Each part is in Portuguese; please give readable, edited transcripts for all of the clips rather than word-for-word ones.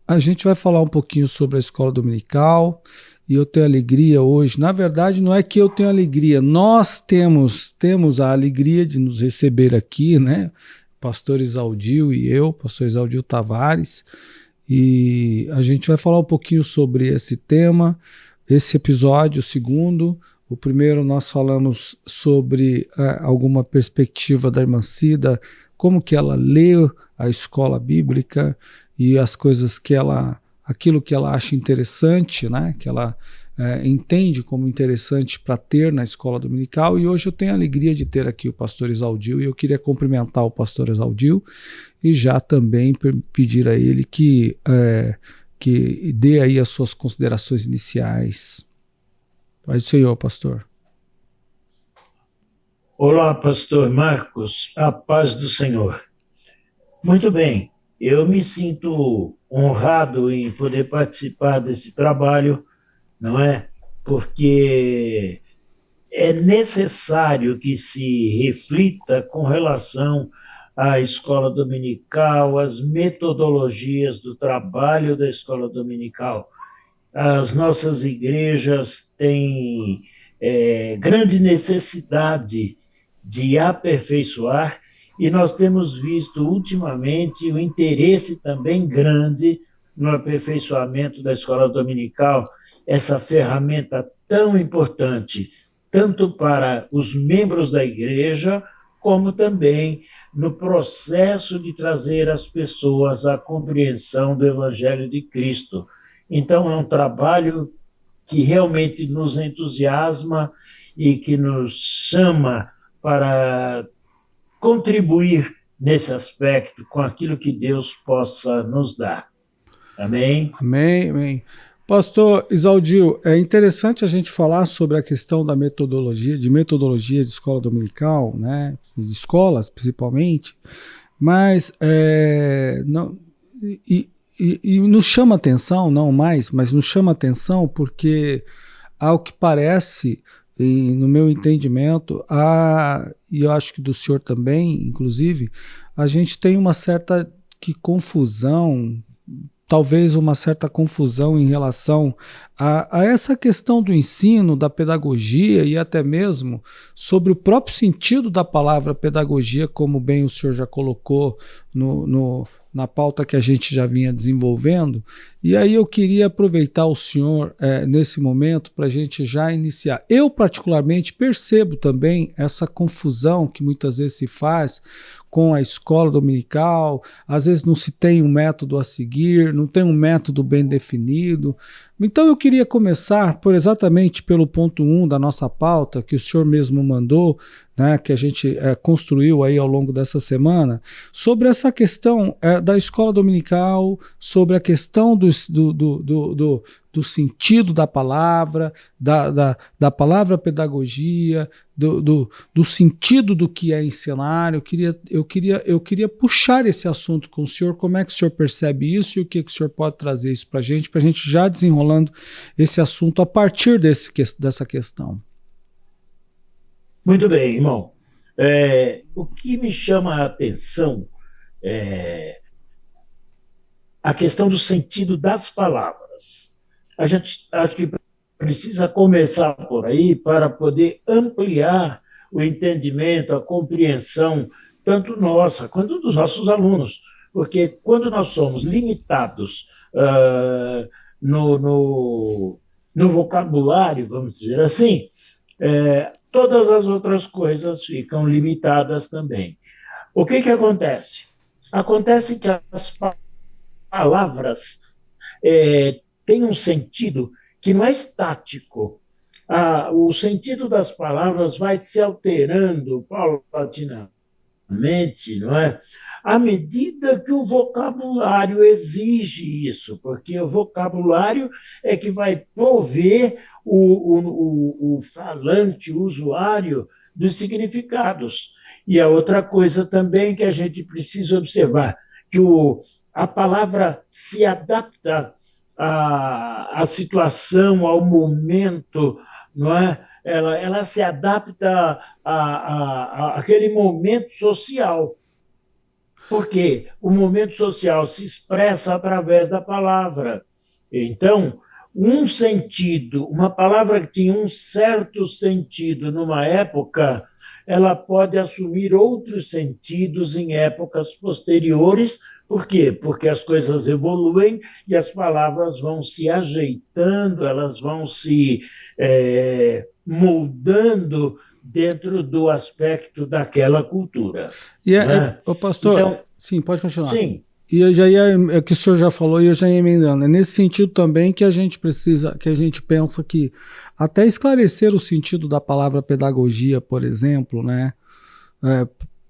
A gente vai falar um pouquinho sobre a escola dominical e eu tenho alegria hoje. Na verdade, não é que eu tenho alegria, nós temos a alegria de nos receber aqui, né? Pastor Exaldio e eu, pastor Exaldio Tavares, e a gente vai falar um pouquinho sobre esse tema, esse episódio, o segundo. O primeiro nós falamos sobre alguma perspectiva da irmã Cida, como que ela lê a escola bíblica e as coisas aquilo que ela acha interessante, né? Que ela entende como interessante para ter na escola dominical. E hoje eu tenho a alegria de ter aqui o pastor Exaldio e eu queria cumprimentar o pastor Exaldio e já também pedir a ele que dê aí as suas considerações iniciais. Paz do Senhor, pastor. Olá, pastor Marcos, a paz do Senhor. Muito bem, eu me sinto honrado em poder participar desse trabalho, não é? Porque é necessário que se reflita com relação à escola dominical, às metodologias do trabalho da escola dominical. As nossas igrejas têm grande necessidade de aperfeiçoar e nós temos visto ultimamente o interesse também grande no aperfeiçoamento da escola dominical, essa ferramenta tão importante, tanto para os membros da igreja, como também no processo de trazer as pessoas à compreensão do Evangelho de Cristo. Então, é um trabalho que realmente nos entusiasma e que nos chama para contribuir nesse aspecto com aquilo que Deus possa nos dar. Amém? Amém, amém. Pastor Exaldio, é interessante a gente falar sobre a questão da metodologia de escola dominical, né? De escolas, principalmente, mas não, e nos chama atenção, não mais, mas nos chama atenção porque, ao que parece, e no meu entendimento, e eu acho que do senhor também, inclusive, a gente tem uma certa confusão, talvez uma certa confusão em relação a essa questão do ensino, da pedagogia e até mesmo sobre o próprio sentido da palavra pedagogia, como bem o senhor já colocou na pauta que a gente já vinha desenvolvendo. E aí eu queria aproveitar o senhor nesse momento para a gente já iniciar. Eu particularmente percebo também essa confusão que muitas vezes se faz com a escola dominical, às vezes não se tem um método a seguir, não tem um método bem definido. Então eu queria começar exatamente pelo ponto 1 da nossa pauta, que o senhor mesmo mandou, né, que a gente construiu aí ao longo dessa semana, sobre essa questão da escola dominical, sobre a questão do sentido da palavra, da palavra pedagogia, do sentido do que é ensinar. Eu queria puxar esse assunto com o senhor, como é que o senhor percebe isso e o que o senhor pode trazer isso para a gente já desenrolando esse assunto a partir dessa questão. Muito bem, irmão. O que me chama a atenção é a questão do sentido das palavras. A gente acho que precisa começar por aí para poder ampliar o entendimento, a compreensão, tanto nossa quanto dos nossos alunos. Porque quando nós somos limitados no vocabulário, vamos dizer assim, todas as outras coisas ficam limitadas também. O que acontece? Acontece que as palavras têm um sentido que não é estático. O sentido das palavras vai se alterando paulatinamente, não é? À medida que o vocabulário exige isso, porque o vocabulário é que vai prover o falante, o usuário, dos significados. E a outra coisa também que a gente precisa observar, que a palavra se adapta à situação, ao momento, não é? Ela se adapta àquele momento social. Porque o momento social se expressa através da palavra. Então, um sentido, uma palavra que tinha um certo sentido numa época, ela pode assumir outros sentidos em épocas posteriores. Por quê? Porque as coisas evoluem e as palavras vão se ajeitando, elas vão se moldando dentro do aspecto daquela cultura. O pastor, então, sim, pode continuar. Sim. E eu já ia, é o que o senhor já falou, e eu já ia emendando. É nesse sentido também que a gente precisa, que a gente pensa que até esclarecer o sentido da palavra pedagogia, por exemplo, né?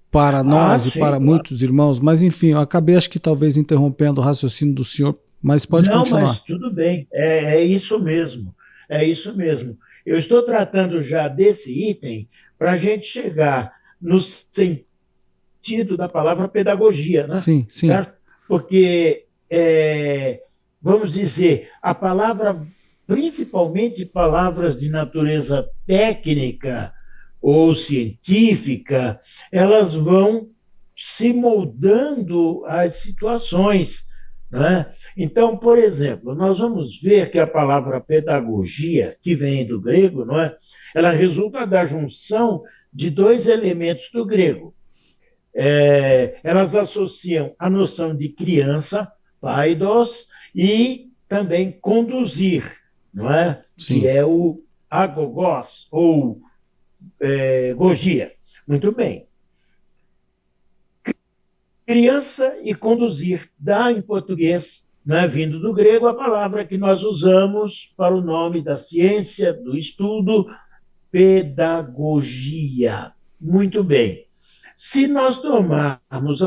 Para nós e para muitos irmãos, mas enfim, eu acabei acho que talvez interrompendo o raciocínio do senhor, mas pode continuar. Não, mas tudo bem, é isso mesmo, é isso mesmo. Eu estou tratando já desse item para a gente chegar no sentido da palavra pedagogia, né? Sim, sim. Certo? Porque, vamos dizer, a palavra, principalmente palavras de natureza técnica ou científica, elas vão se moldando às situações, né? Então, por exemplo, nós vamos ver que a palavra pedagogia, que vem do grego, não é? Ela resulta da junção de dois elementos do grego. Elas associam a noção de criança, paidos, e também conduzir, não é? Sim. Que é o agogos, ou gogia. Muito bem. Criança e conduzir dá em português, né, vindo do grego, a palavra que nós usamos para o nome da ciência, do estudo, pedagogia. Muito bem. Se nós tomarmos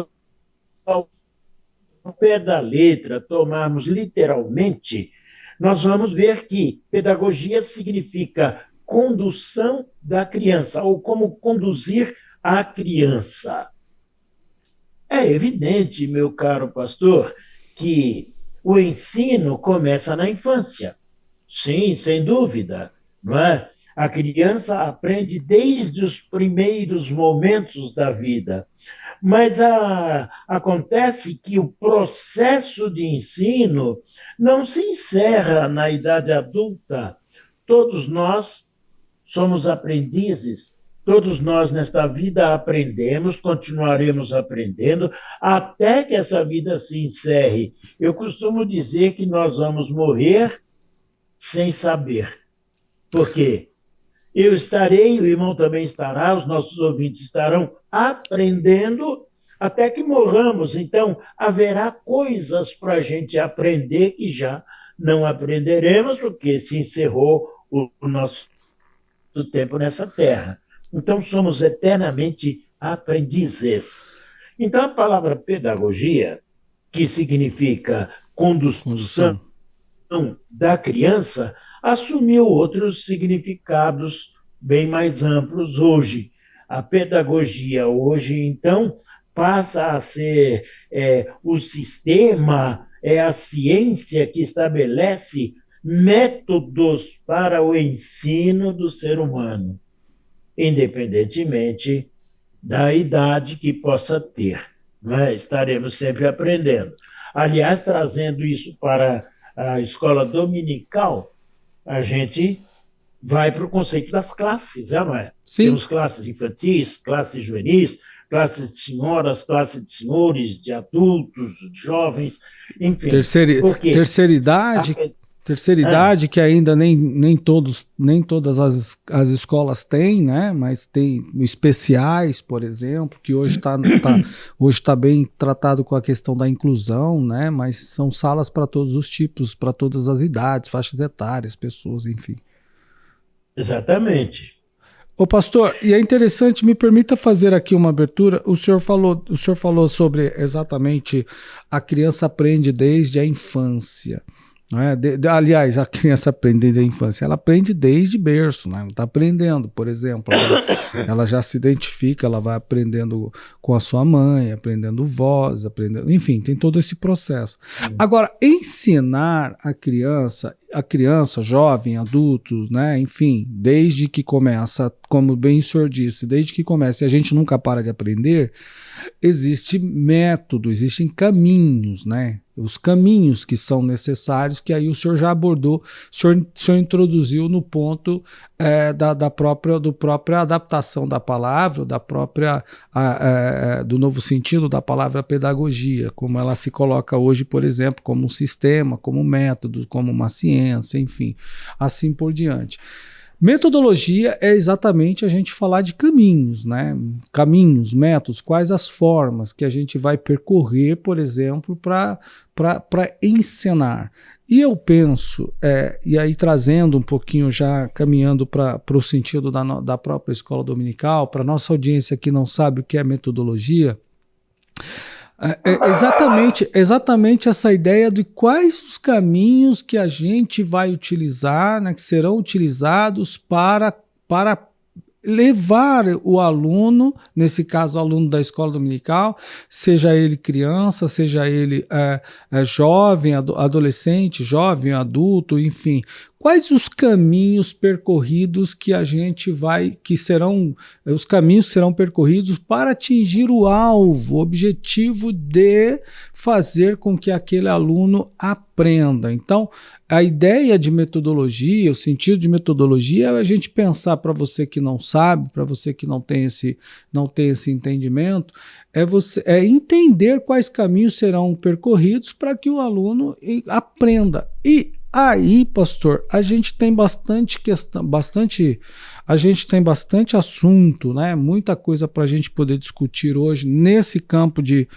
ao pé da letra, tomarmos literalmente, nós vamos ver que pedagogia significa condução da criança, ou como conduzir a criança. É evidente, meu caro pastor, que o ensino começa na infância. Sim, sem dúvida, não é? A criança aprende desde os primeiros momentos da vida. Mas acontece que o processo de ensino não se encerra na idade adulta. Todos nós somos aprendizes, todos nós nesta vida aprendemos, continuaremos aprendendo, até que essa vida se encerre. Eu costumo dizer que nós vamos morrer sem saber. Por quê? Eu estarei, o irmão também estará, os nossos ouvintes estarão aprendendo até que morramos. Então, haverá coisas para a gente aprender que já não aprenderemos, porque se encerrou o nosso tempo nessa terra. Então, somos eternamente aprendizes. Então, a palavra pedagogia, que significa condução da criança, assumiu outros significados bem mais amplos hoje. A pedagogia hoje, então, passa a ser o sistema, a ciência que estabelece métodos para o ensino do ser humano, independentemente da idade que possa ter. Né? Estaremos sempre aprendendo. Aliás, trazendo isso para a escola dominical, a gente vai para o conceito das classes, não é? Sim. Temos classes infantis, classes juvenis, classes de senhoras, classes de senhores, de adultos, de jovens, enfim. Terceira idade que ainda nem todas as escolas têm, né? Mas tem especiais, por exemplo, que hoje está bem tratado com a questão da inclusão, né? Mas são salas para todos os tipos, para todas as idades, faixas etárias, pessoas, enfim. Exatamente. Ô pastor, e é interessante, me permita fazer aqui uma abertura. O senhor falou sobre exatamente a criança aprende desde a infância. Não é? Aliás, a criança aprende desde a infância, ela aprende desde berço, né? Ela está aprendendo, por exemplo, ela já se identifica, ela vai aprendendo com a sua mãe, aprendendo voz, enfim, tem todo esse processo. Agora, ensinar a criança, a criança, jovem, adulto, né, enfim, desde que começa, como bem o senhor disse, desde que começa e a gente nunca para de aprender, existe método, existem caminhos, né? Os caminhos que são necessários, que aí o senhor já abordou, o senhor introduziu no ponto da própria adaptação da palavra, da própria do novo sentido da palavra pedagogia, como ela se coloca hoje, por exemplo, como um sistema, como um método, como uma ciência, enfim, assim por diante. Metodologia é exatamente a gente falar de caminhos, né? Caminhos, métodos, quais as formas que a gente vai percorrer, por exemplo, para ensinar. E eu penso, e aí trazendo um pouquinho, já caminhando para o sentido da própria escola dominical, para nossa audiência que não sabe o que é metodologia, exatamente essa ideia de quais os caminhos que a gente vai utilizar, né, que serão utilizados para levar o aluno, nesse caso o aluno da escola dominical, seja ele criança, seja ele jovem, adolescente, jovem, adulto, enfim, quais os caminhos percorridos que a gente vai, os caminhos serão percorridos para atingir o alvo, o objetivo de fazer com que aquele aluno aprenda. Então, a ideia de metodologia, o sentido de metodologia é a gente pensar, para você que não sabe, para você que não tem esse entendimento, é entender quais caminhos serão percorridos para que o aluno aprenda. E aí, pastor, a gente tem bastante assunto, né? Muita coisa para a gente poder discutir hoje nesse campo de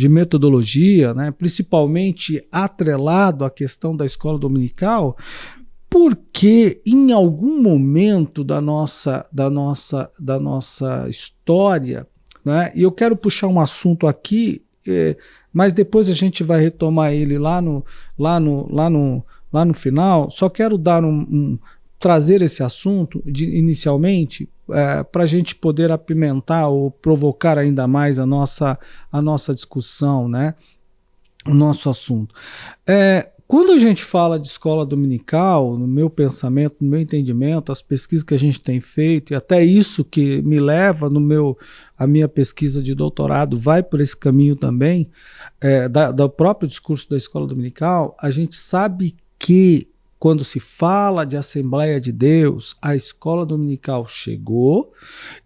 metodologia, né? Principalmente atrelado à questão da escola dominical, porque em algum momento da nossa história, né? E eu quero puxar um assunto aqui, mas depois a gente vai retomar ele lá no final. Só quero dar trazer esse assunto inicialmente para a gente poder apimentar ou provocar ainda mais a nossa discussão, né? O nosso assunto. Quando a gente fala de escola dominical, no meu pensamento, no meu entendimento, as pesquisas que a gente tem feito, e até isso que me leva a minha pesquisa de doutorado vai por esse caminho também, do próprio discurso da escola dominical, a gente sabe que quando se fala de Assembleia de Deus, a escola dominical chegou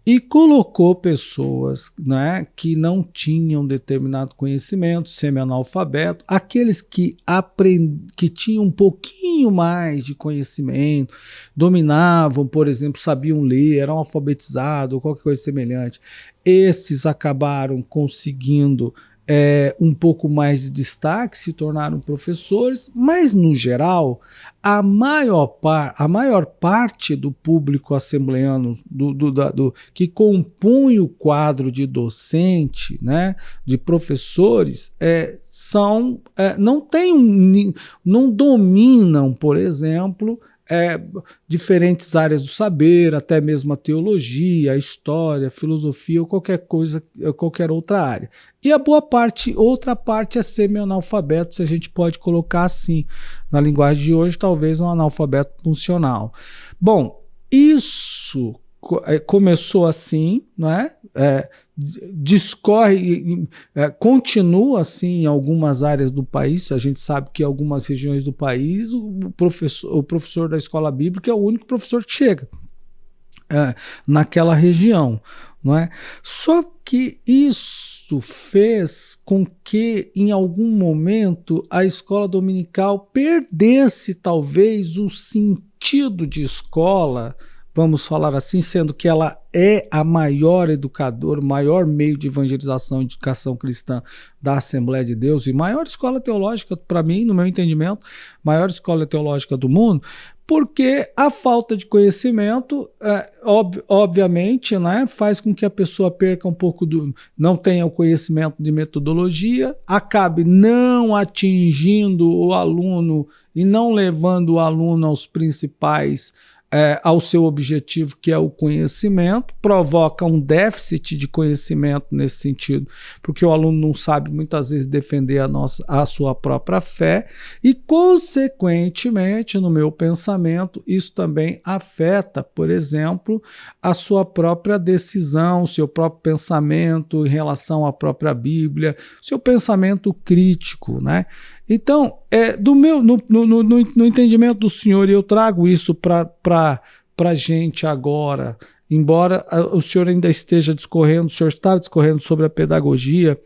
e colocou pessoas, né, que não tinham determinado conhecimento, semi-analfabeto, aqueles que tinham um pouquinho mais de conhecimento, dominavam, por exemplo, sabiam ler, eram alfabetizados, ou qualquer coisa semelhante. Esses acabaram conseguindo um pouco mais de destaque, se tornaram professores, mas no geral a maior parte do público assembleano que compõe o quadro de docente, né, de professores, não dominam, por exemplo, diferentes áreas do saber, até mesmo a teologia, a história, a filosofia ou qualquer outra área. E a outra parte é semi-analfabeto, se a gente pode colocar assim, na linguagem de hoje, talvez um analfabeto funcional. Bom, isso começou assim, não é? Continua assim em algumas áreas do país. A gente sabe que em algumas regiões do país o professor da escola bíblica é o único professor que chega naquela região, não é? Só que isso fez com que em algum momento a escola dominical perdesse talvez o sentido de escola, vamos falar assim, sendo que ela é a maior educadora, o maior meio de evangelização e educação cristã da Assembleia de Deus e maior escola teológica, para mim, no meu entendimento, maior escola teológica do mundo, porque a falta de conhecimento, obviamente, né, faz com que a pessoa perca um pouco não tenha o conhecimento de metodologia, acabe não atingindo o aluno e não levando o aluno aos principais ao seu objetivo, que é o conhecimento, provoca um déficit de conhecimento nesse sentido, porque o aluno não sabe muitas vezes defender a sua própria fé e, consequentemente, no meu pensamento, isso também afeta, por exemplo, a sua própria decisão, o seu próprio pensamento em relação à própria Bíblia, seu pensamento crítico, né? Então, no entendimento do senhor, e eu trago isso para a gente agora, embora o senhor ainda esteja discorrendo, o senhor estava discorrendo sobre a pedagogia,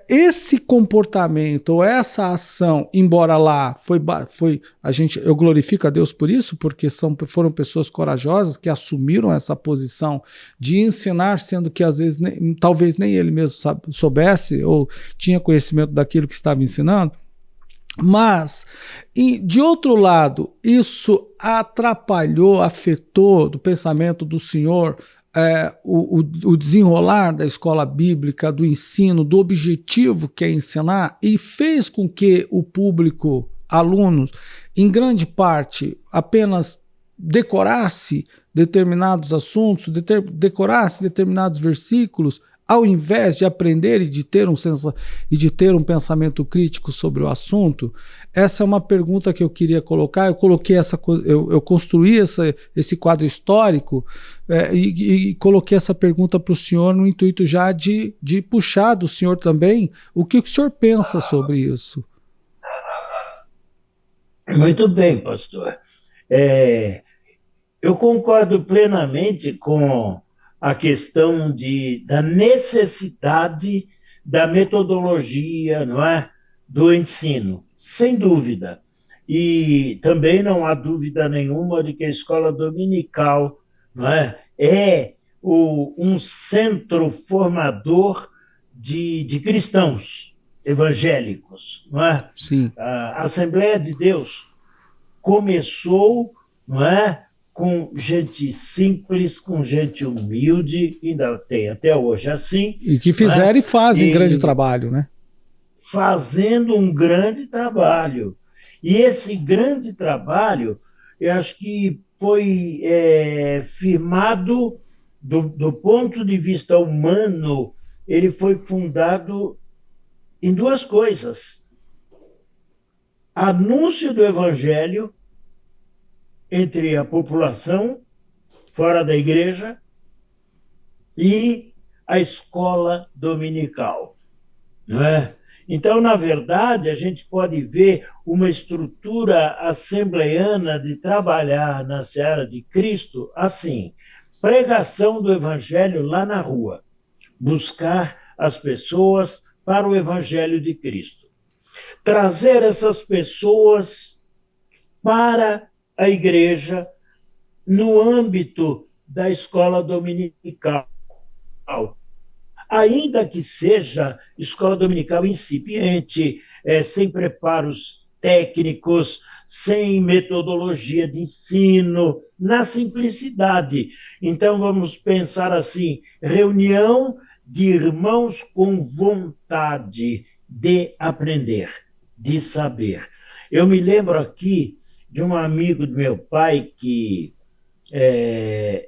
esse comportamento ou essa ação, embora lá eu glorifico a Deus por isso, porque foram pessoas corajosas que assumiram essa posição de ensinar, sendo que às vezes talvez nem ele mesmo soubesse ou tinha conhecimento daquilo que estava ensinando. Mas, de outro lado, isso atrapalhou, afetou do pensamento do senhor o desenrolar da escola bíblica, do ensino, do objetivo que é ensinar, e fez com que o público, alunos, em grande parte, apenas decorasse determinados assuntos, decorasse determinados versículos, ao invés de aprender e de ter um pensamento crítico sobre o assunto. Essa é uma pergunta que eu queria colocar. Eu construí esse quadro histórico e coloquei essa pergunta para o senhor no intuito já de puxar do senhor também o que o senhor pensa sobre isso. Muito bem, pastor. Eu concordo plenamente com a questão da necessidade da metodologia, não é? Do ensino, sem dúvida. E também não há dúvida nenhuma de que a escola dominical, não é um centro formador de cristãos evangélicos, não é? Sim. A Assembleia de Deus começou, não é? Com gente simples, com gente humilde, ainda tem até hoje assim. E que fizeram e fazem grande trabalho, né? Fazendo um grande trabalho. E esse grande trabalho, eu acho que foi firmado do ponto de vista humano, ele foi fundado em duas coisas: anúncio do evangelho entre a população fora da igreja e a escola dominical, não é? Então, na verdade, a gente pode ver uma estrutura assembleiana de trabalhar na seara de Cristo assim: pregação do evangelho lá na rua, buscar as pessoas para o evangelho de Cristo, trazer essas pessoas para a igreja no âmbito da escola dominical, ainda que seja escola dominical incipiente, sem preparos técnicos, sem metodologia de ensino, na simplicidade. Então, vamos pensar assim: reunião de irmãos com vontade de aprender, de saber. Eu me lembro aqui de um amigo do meu pai que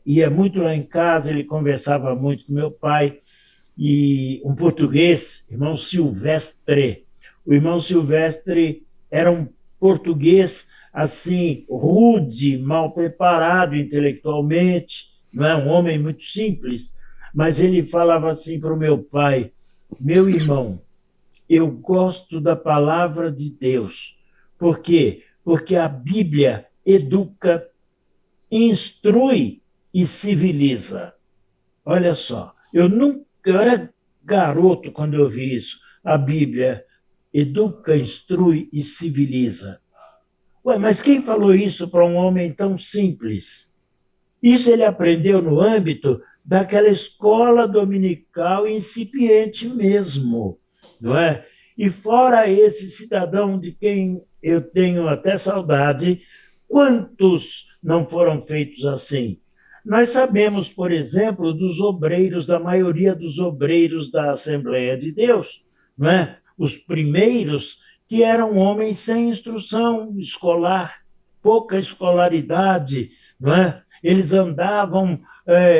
ia muito lá em casa, ele conversava muito com meu pai, e um português, irmão Silvestre. O irmão Silvestre era um português assim, rude, mal preparado intelectualmente, não é um homem muito simples, mas ele falava assim para o meu pai: meu irmão, eu gosto da palavra de Deus. Por quê? Porque a Bíblia educa, instrui e civiliza. Olha só, eu era garoto quando eu vi isso. A Bíblia educa, instrui e civiliza. Ué, mas quem falou isso para um homem tão simples? Isso ele aprendeu no âmbito daquela escola dominical incipiente mesmo, não é? E fora esse cidadão de quem eu tenho até saudade, quantos não foram feitos assim? Nós sabemos, por exemplo, dos obreiros, da maioria dos obreiros da Assembleia de Deus, não é? Os primeiros que eram homens sem instrução escolar, pouca escolaridade, não é? Eles andavam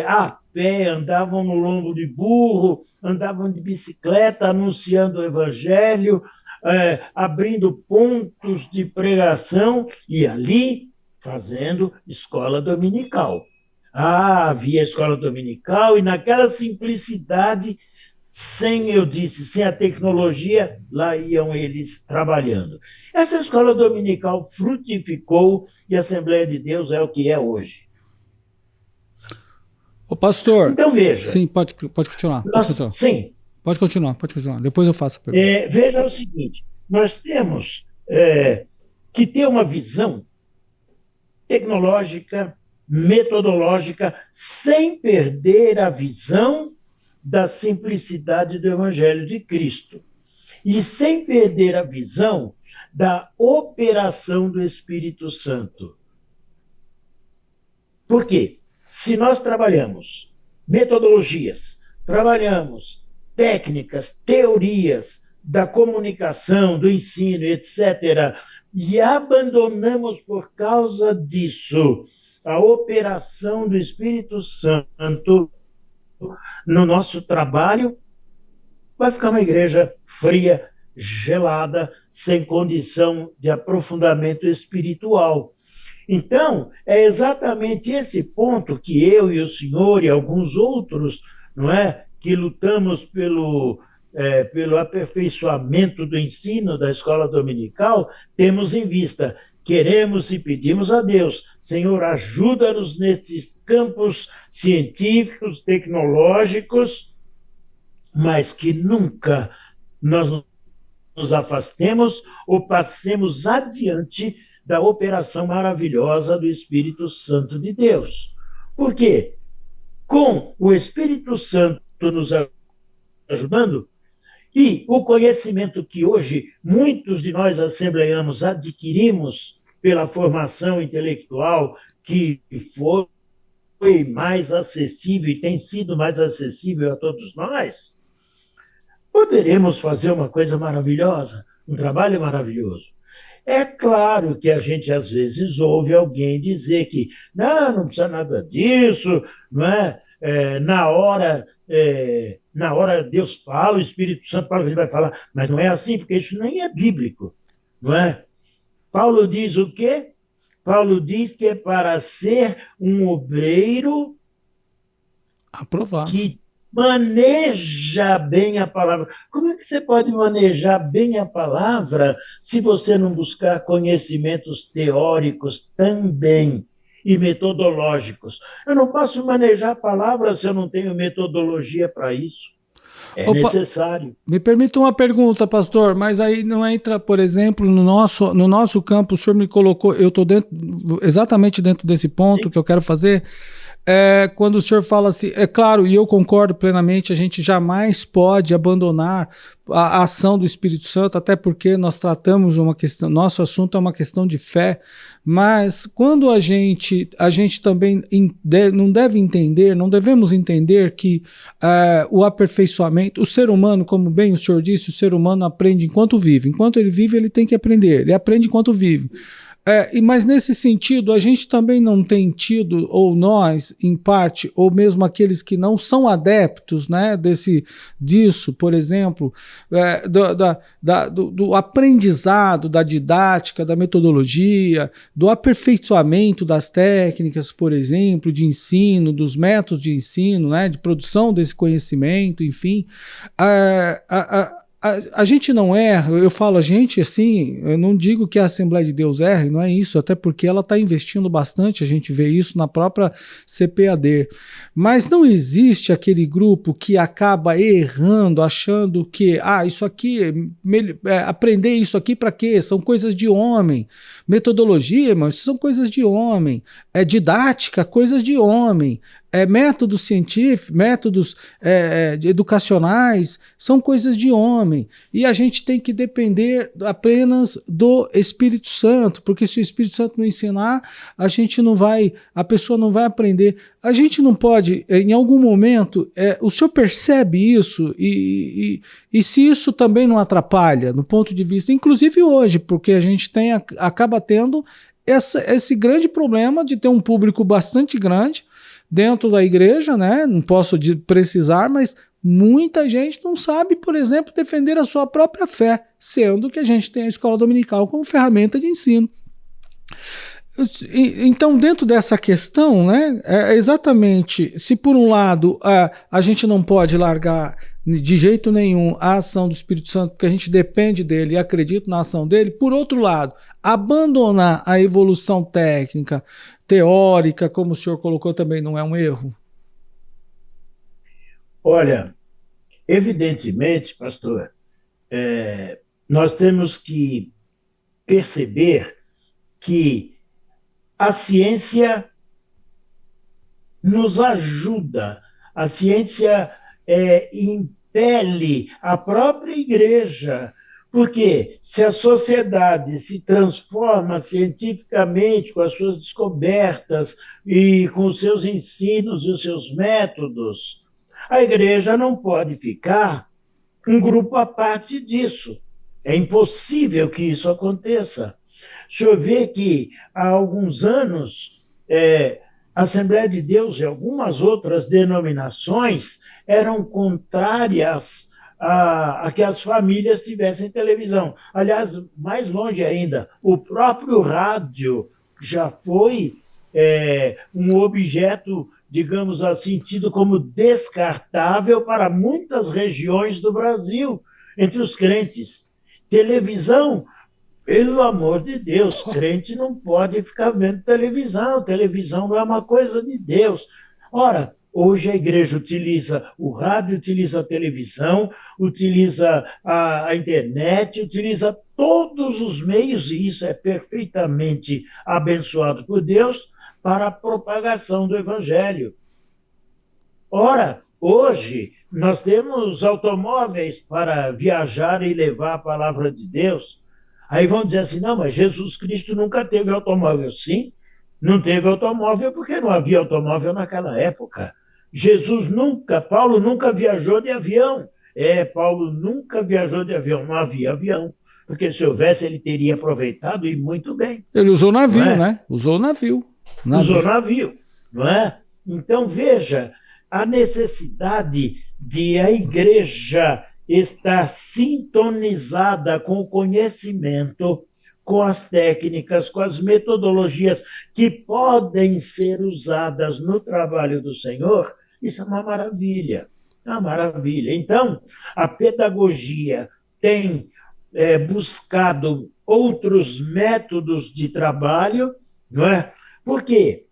a pé, andavam no lombo de burro, andavam de bicicleta, anunciando o evangelho, abrindo pontos de pregação e ali fazendo escola dominical. Havia escola dominical e naquela simplicidade, sem a tecnologia, lá iam eles trabalhando. Essa escola dominical frutificou e a Assembleia de Deus é o que é hoje. Ô pastor, então veja. Sim, pode continuar. Sim. Pode continuar. Depois eu faço a pergunta. Veja o seguinte, nós temos que ter uma visão tecnológica, metodológica, sem perder a visão da simplicidade do Evangelho de Cristo e sem perder a visão da operação do Espírito Santo. Por quê? Se nós trabalhamos metodologias, trabalhamos técnicas, teorias da comunicação, do ensino, etc., e abandonamos por causa disso a operação do Espírito Santo no nosso trabalho, vai ficar uma igreja fria, gelada, sem condição de aprofundamento espiritual. Então, é exatamente esse ponto que eu e o senhor e alguns outros, não é, que lutamos pelo aperfeiçoamento do ensino da escola dominical, temos em vista. Queremos e pedimos a Deus, Senhor, ajuda-nos nesses campos científicos, tecnológicos, mas que nunca nós nos afastemos ou passemos adiante da operação maravilhosa do Espírito Santo de Deus. Por quê? Com o Espírito Santo nos ajudando, e o conhecimento que hoje muitos de nós assembleanos adquirimos pela formação intelectual, que foi mais acessível e tem sido mais acessível a todos nós, poderemos fazer uma coisa maravilhosa, um trabalho maravilhoso. É claro que a gente, às vezes, ouve alguém dizer que não precisa nada disso, não é? Na hora Deus fala, o Espírito Santo fala, a gente vai falar, mas não é assim, porque isso nem é bíblico, não é? Paulo diz o quê? Paulo diz que é para ser um obreiro aprovado, que maneja bem a palavra. Como é que você pode manejar bem a palavra se você não buscar conhecimentos teóricos também e metodológicos? Eu não posso manejar a palavra se eu não tenho metodologia para isso. É necessário. Me permita uma pergunta, pastor, mas aí não entra, por exemplo, no nosso campo, o senhor me colocou, eu estou exatamente dentro desse ponto. Sim. Que eu quero fazer. Quando o senhor fala assim, é claro, e eu concordo plenamente, a gente jamais pode abandonar a ação do Espírito Santo, até porque nós tratamos uma questão, nosso assunto é uma questão de fé, mas quando a gente também não devemos entender que o aperfeiçoamento, o ser humano, como bem o senhor disse, o ser humano aprende enquanto vive, ele tem que aprender, ele aprende enquanto vive. Mas nesse sentido, a gente também não tem tido, ou nós, em parte, ou mesmo aqueles que não são adeptos, né, disso, por exemplo, do aprendizado, da didática, da metodologia, do aperfeiçoamento das técnicas, por exemplo, de ensino, dos métodos de ensino, né, de produção desse conhecimento, enfim. A gente não erra, eu falo a gente assim, eu não digo que a Assembleia de Deus erre, não é isso, até porque ela está investindo bastante, a gente vê isso na própria CPAD, mas não existe aquele grupo que acaba errando, achando que, isso aqui, aprender isso aqui para quê? São coisas de homem, metodologia, mas são coisas de homem, didática, coisas de homem, métodos científicos, métodos educacionais, são coisas de homem, e a gente tem que depender apenas do Espírito Santo, porque se o Espírito Santo não ensinar, a pessoa não vai aprender. A gente não pode, em algum momento, o senhor percebe isso, e se isso também não atrapalha, no ponto de vista, inclusive hoje, porque a gente acaba tendo esse grande problema de ter um público bastante grande dentro da igreja, né? Não posso precisar, mas muita gente não sabe, por exemplo, defender a sua própria fé, sendo que a gente tem a escola dominical como ferramenta de ensino. Então, dentro dessa questão, né, é exatamente, se por um lado a gente não pode largar de jeito nenhum a ação do Espírito Santo, porque a gente depende dele e acredita na ação dele, por outro lado, abandonar a evolução técnica, teórica, como o senhor colocou, também não é um erro? Olha, evidentemente, pastor, nós temos que perceber que a ciência nos ajuda, a ciência impele a própria igreja, porque se a sociedade se transforma cientificamente com as suas descobertas e com os seus ensinos e os seus métodos, a igreja não pode ficar um grupo à parte disso. É impossível que isso aconteça. O senhor vê que há alguns anos a Assembleia de Deus e algumas outras denominações eram contrárias a que as famílias tivessem televisão. Aliás, mais longe ainda, o próprio rádio já foi um objeto, digamos assim, tido como descartável para muitas regiões do Brasil, entre os crentes. Televisão, pelo amor de Deus, crente não pode ficar vendo televisão. Televisão não é uma coisa de Deus. Ora, hoje a igreja utiliza o rádio, utiliza a televisão, utiliza a internet, utiliza todos os meios, e isso é perfeitamente abençoado por Deus, para a propagação do evangelho. Ora, hoje nós temos automóveis para viajar e levar a palavra de Deus. Aí vão dizer assim, não, mas Jesus Cristo nunca teve automóvel. Sim, não teve automóvel porque não havia automóvel naquela época. Paulo nunca viajou de avião. Paulo nunca viajou de avião, não havia avião. Porque se houvesse, ele teria aproveitado e muito bem. Ele usou navio, né? Usou navio. Usou navio, não é? Então, veja, a necessidade de a igreja estar sintonizada com o conhecimento, com as técnicas, com as metodologias que podem ser usadas no trabalho do Senhor, isso é uma maravilha, uma maravilha. Então, a pedagogia tem buscado outros métodos de trabalho, não é? Porque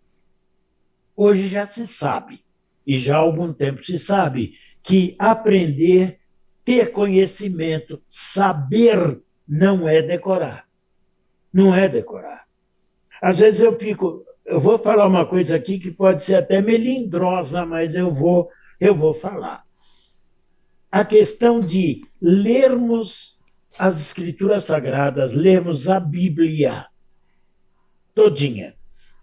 hoje já se sabe, e já há algum tempo se sabe, que aprender, ter conhecimento, saber, não é decorar. Não é decorar. Às vezes eu vou falar uma coisa aqui que pode ser até melindrosa, mas eu vou falar. A questão de lermos as Escrituras Sagradas, lermos a Bíblia todinha.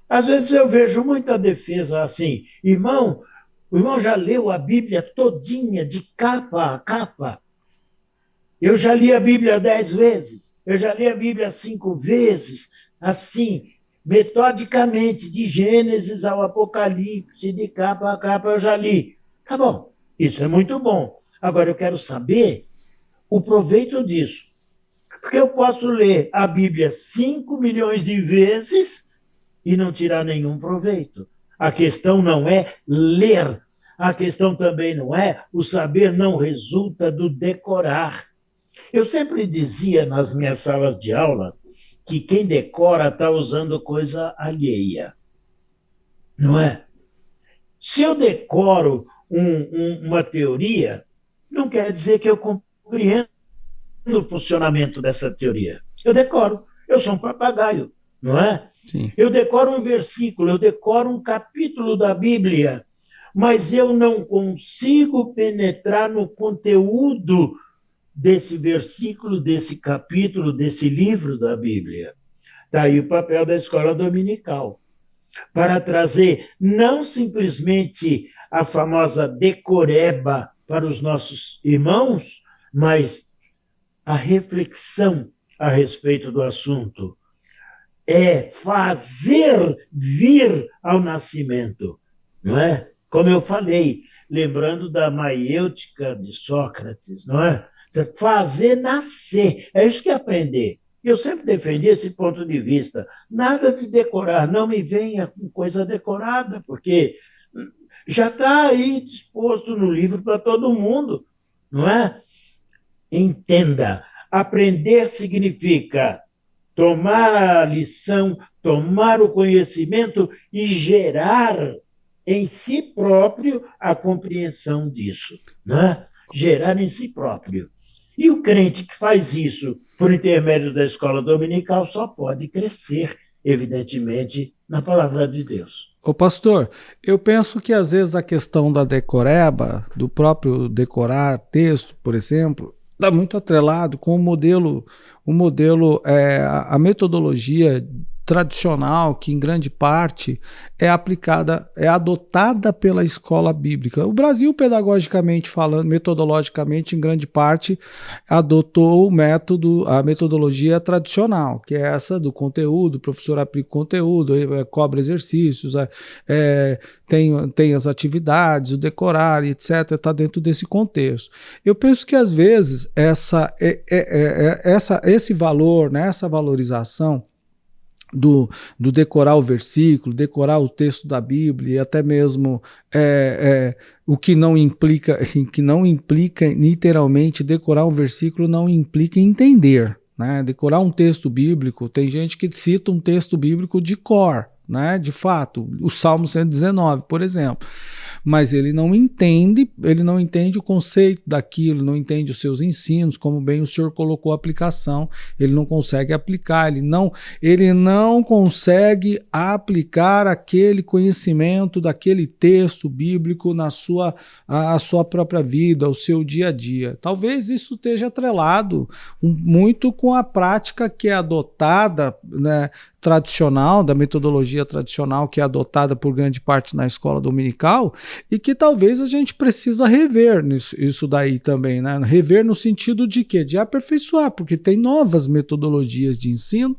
Às vezes eu vejo muita defesa assim, irmão, o irmão já leu a Bíblia todinha, de capa a capa. Eu já li a Bíblia 10 vezes, eu já li a Bíblia 5 vezes, assim, metodicamente, de Gênesis ao Apocalipse, de capa a capa eu já li. Tá bom, isso é muito bom. Agora eu quero saber o proveito disso. Porque eu posso ler a Bíblia 5 milhões de vezes e não tirar nenhum proveito. A questão não é ler. A questão também não é o saber não resulta do decorar. Eu sempre dizia nas minhas salas de aula que quem decora está usando coisa alheia. Não é? Se eu decoro uma teoria, não quer dizer que eu compreendo o funcionamento dessa teoria. Eu decoro. Eu sou um papagaio, não é? Sim. Eu decoro um versículo, eu decoro um capítulo da Bíblia, mas eu não consigo penetrar no conteúdo desse versículo, desse capítulo, desse livro da Bíblia. Daí o papel da escola dominical, para trazer não simplesmente a famosa decoreba para os nossos irmãos, mas a reflexão a respeito do assunto. é fazer vir ao nascimento, não é? Como eu falei, lembrando da maiêutica de Sócrates, não é? Fazer nascer, é isso que é aprender. Eu sempre defendi esse ponto de vista. Nada de decorar, não me venha com coisa decorada, porque já está aí disposto no livro para todo mundo, não é? Entenda, aprender significa tomar a lição, tomar o conhecimento e gerar em si próprio a compreensão disso, né? Gerar em si próprio. E o crente que faz isso por intermédio da escola dominical só pode crescer, evidentemente, na palavra de Deus. Ô pastor, eu penso que às vezes a questão da decoreba, do próprio decorar texto, por exemplo, está muito atrelado com a metodologia tradicional que em grande parte é aplicada, é adotada pela escola bíblica. O Brasil, pedagogicamente falando, metodologicamente, em grande parte, adotou a metodologia tradicional, que é essa do conteúdo, o professor aplica o conteúdo, cobra exercícios, tem as atividades, o decorar, etc., está dentro desse contexto. Eu penso que às vezes esse valor, né, essa valorização do decorar o versículo, decorar o texto da Bíblia e até mesmo o que não implica literalmente decorar um versículo não implica entender, né? Decorar um texto bíblico, tem gente que cita um texto bíblico de cor, né? De fato, o Salmo 119, por exemplo, mas ele não entende o conceito daquilo, não entende os seus ensinos, como bem o senhor colocou a aplicação, ele não consegue aplicar, ele não consegue aplicar aquele conhecimento daquele texto bíblico a sua própria vida, o seu dia a dia. Talvez isso esteja atrelado muito com a prática que é adotada, né, tradicional, da metodologia tradicional que é adotada por grande parte na escola dominical e que talvez a gente precisa rever isso daí também, né? Rever no sentido de quê? De aperfeiçoar, porque tem novas metodologias de ensino,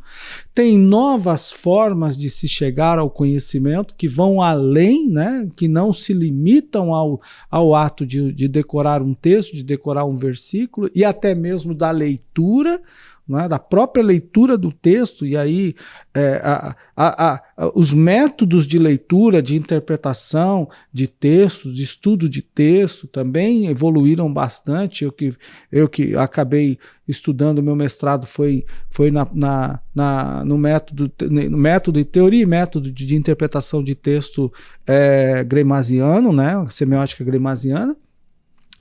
tem novas formas de se chegar ao conhecimento que vão além, né? Que não se limitam ao ato de decorar um texto, de decorar um versículo e até mesmo da leitura, né, da própria leitura do texto, e aí os métodos de leitura, de interpretação de textos, de estudo de texto também evoluíram bastante. Eu que acabei estudando, meu mestrado foi no método de teoria e método de interpretação de texto gramasiano, né, semiótica gramasiana.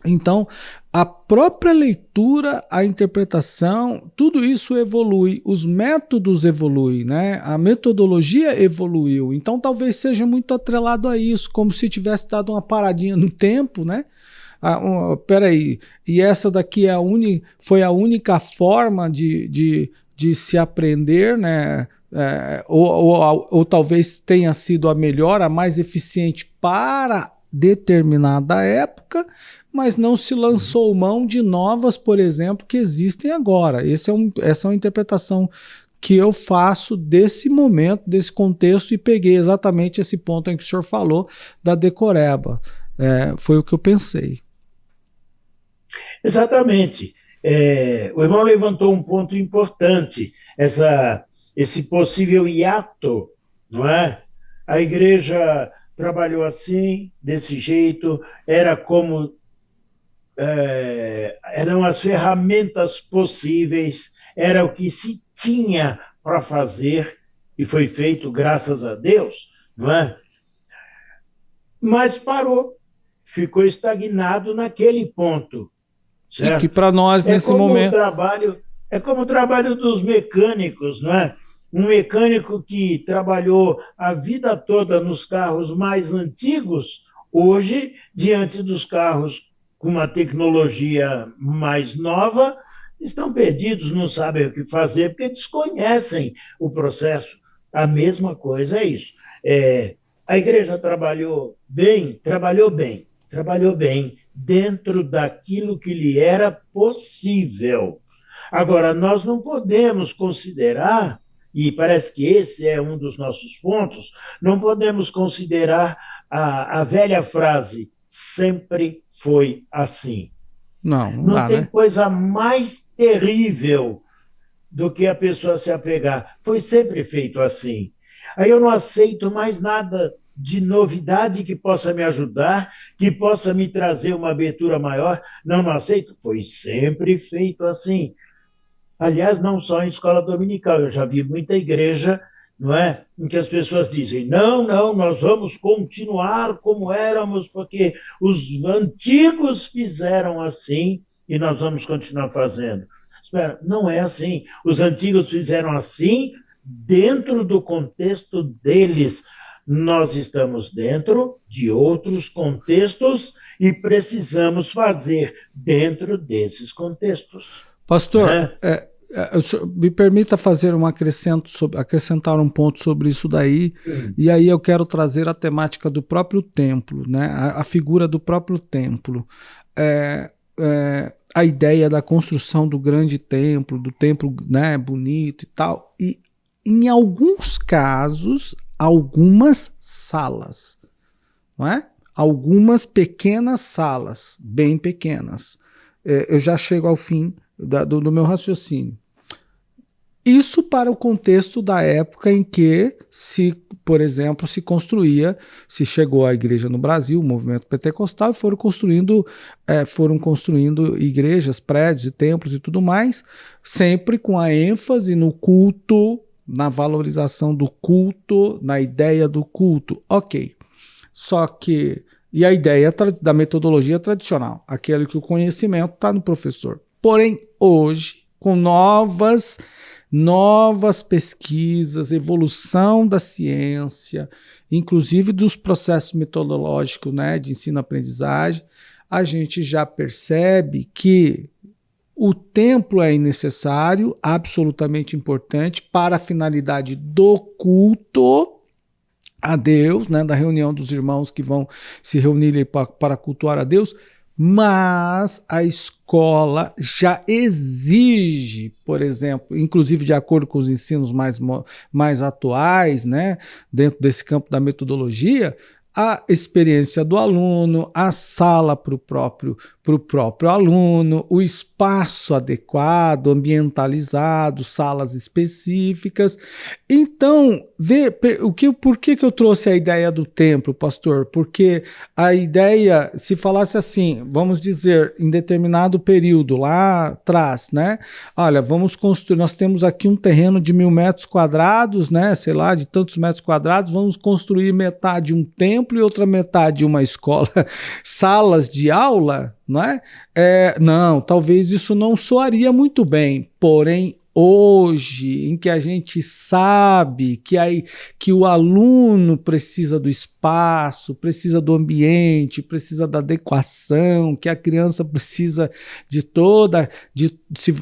Então, a própria leitura, a interpretação, tudo isso evolui, os métodos evoluem, né? A metodologia evoluiu. Então, talvez seja muito atrelado a isso, como se tivesse dado uma paradinha no tempo, né? Peraí, e essa daqui foi a única forma de se aprender, né? Ou talvez tenha sido a melhor, a mais eficiente para determinada época, mas não se lançou mão de novas, por exemplo, que existem agora. Essa é uma interpretação que eu faço desse momento, desse contexto, e peguei exatamente esse ponto em que o senhor falou da decoreba. Foi o que eu pensei. Exatamente. O irmão levantou um ponto importante, esse possível hiato, não é? A igreja trabalhou assim, desse jeito, eram as ferramentas possíveis, era o que se tinha para fazer, e foi feito, graças a Deus, não é? Mas parou, ficou estagnado naquele ponto, certo? E que para nós, nesse momento... É como o trabalho dos mecânicos, não é? Um mecânico que trabalhou a vida toda nos carros mais antigos, hoje, diante dos carros com uma tecnologia mais nova, estão perdidos, não sabem o que fazer, porque desconhecem o processo. A mesma coisa é isso. A igreja trabalhou bem, dentro daquilo que lhe era possível. Agora, nós não podemos considerar e parece que esse é um dos nossos pontos, não podemos considerar a velha frase, sempre foi assim. Não, não Não dá, tem né? coisa mais terrível do que a pessoa se apegar. Foi sempre feito assim. Aí eu não aceito mais nada de novidade que possa me ajudar, que possa me trazer uma abertura maior. Não, não aceito. Foi sempre feito assim. Aliás, não só em escola dominical, eu já vi muita igreja, não é, em que as pessoas dizem: não, não, nós vamos continuar como éramos, porque os antigos fizeram assim e nós vamos continuar fazendo. Espera, não é assim. Os antigos fizeram assim dentro do contexto deles. Nós estamos dentro de outros contextos e precisamos fazer dentro desses contextos. Pastor, Né? me permita fazer um acrescento acrescentar um ponto sobre isso daí, Sim. e aí eu quero trazer a temática do próprio templo, né? A figura do próprio templo. A ideia da construção do grande templo, do templo, né, bonito e tal, e em alguns casos, algumas salas, não é? Algumas pequenas salas, bem pequenas. Eu já chego ao fim do meu raciocínio. Isso para o contexto da época em que por exemplo, se chegou a igreja no Brasil, o movimento pentecostal, e foram construindo igrejas, prédios e templos e tudo mais, sempre com a ênfase no culto, na valorização do culto, na ideia do culto. Ok. Só que, e a ideia da metodologia tradicional, aquele que o conhecimento está no professor. Porém, hoje, com novas pesquisas, evolução da ciência, inclusive dos processos metodológicos, né, de ensino-aprendizagem, a gente já percebe que o templo é necessário, absolutamente importante para a finalidade do culto a Deus, né, da reunião dos irmãos que vão se reunir para cultuar a Deus, mas a escola já exige, por exemplo, inclusive de acordo com os ensinos mais atuais, né, dentro desse campo da metodologia, a experiência do aluno, a sala para o próprio aluno, o espaço adequado, ambientalizado, salas específicas. Então, por que eu trouxe a ideia do templo, pastor? Porque a ideia, se falasse assim, vamos dizer, em determinado período lá atrás, né? Olha, vamos construir, nós temos aqui um terreno de 1.000 metros quadrados, né? Sei lá, de tantos metros quadrados, vamos construir metade um templo e outra metade uma escola, salas de aula, não é? Não, talvez isso não soaria muito bem, porém, hoje, em que a gente sabe que o aluno precisa do espaço, precisa do ambiente, precisa da adequação, que a criança precisa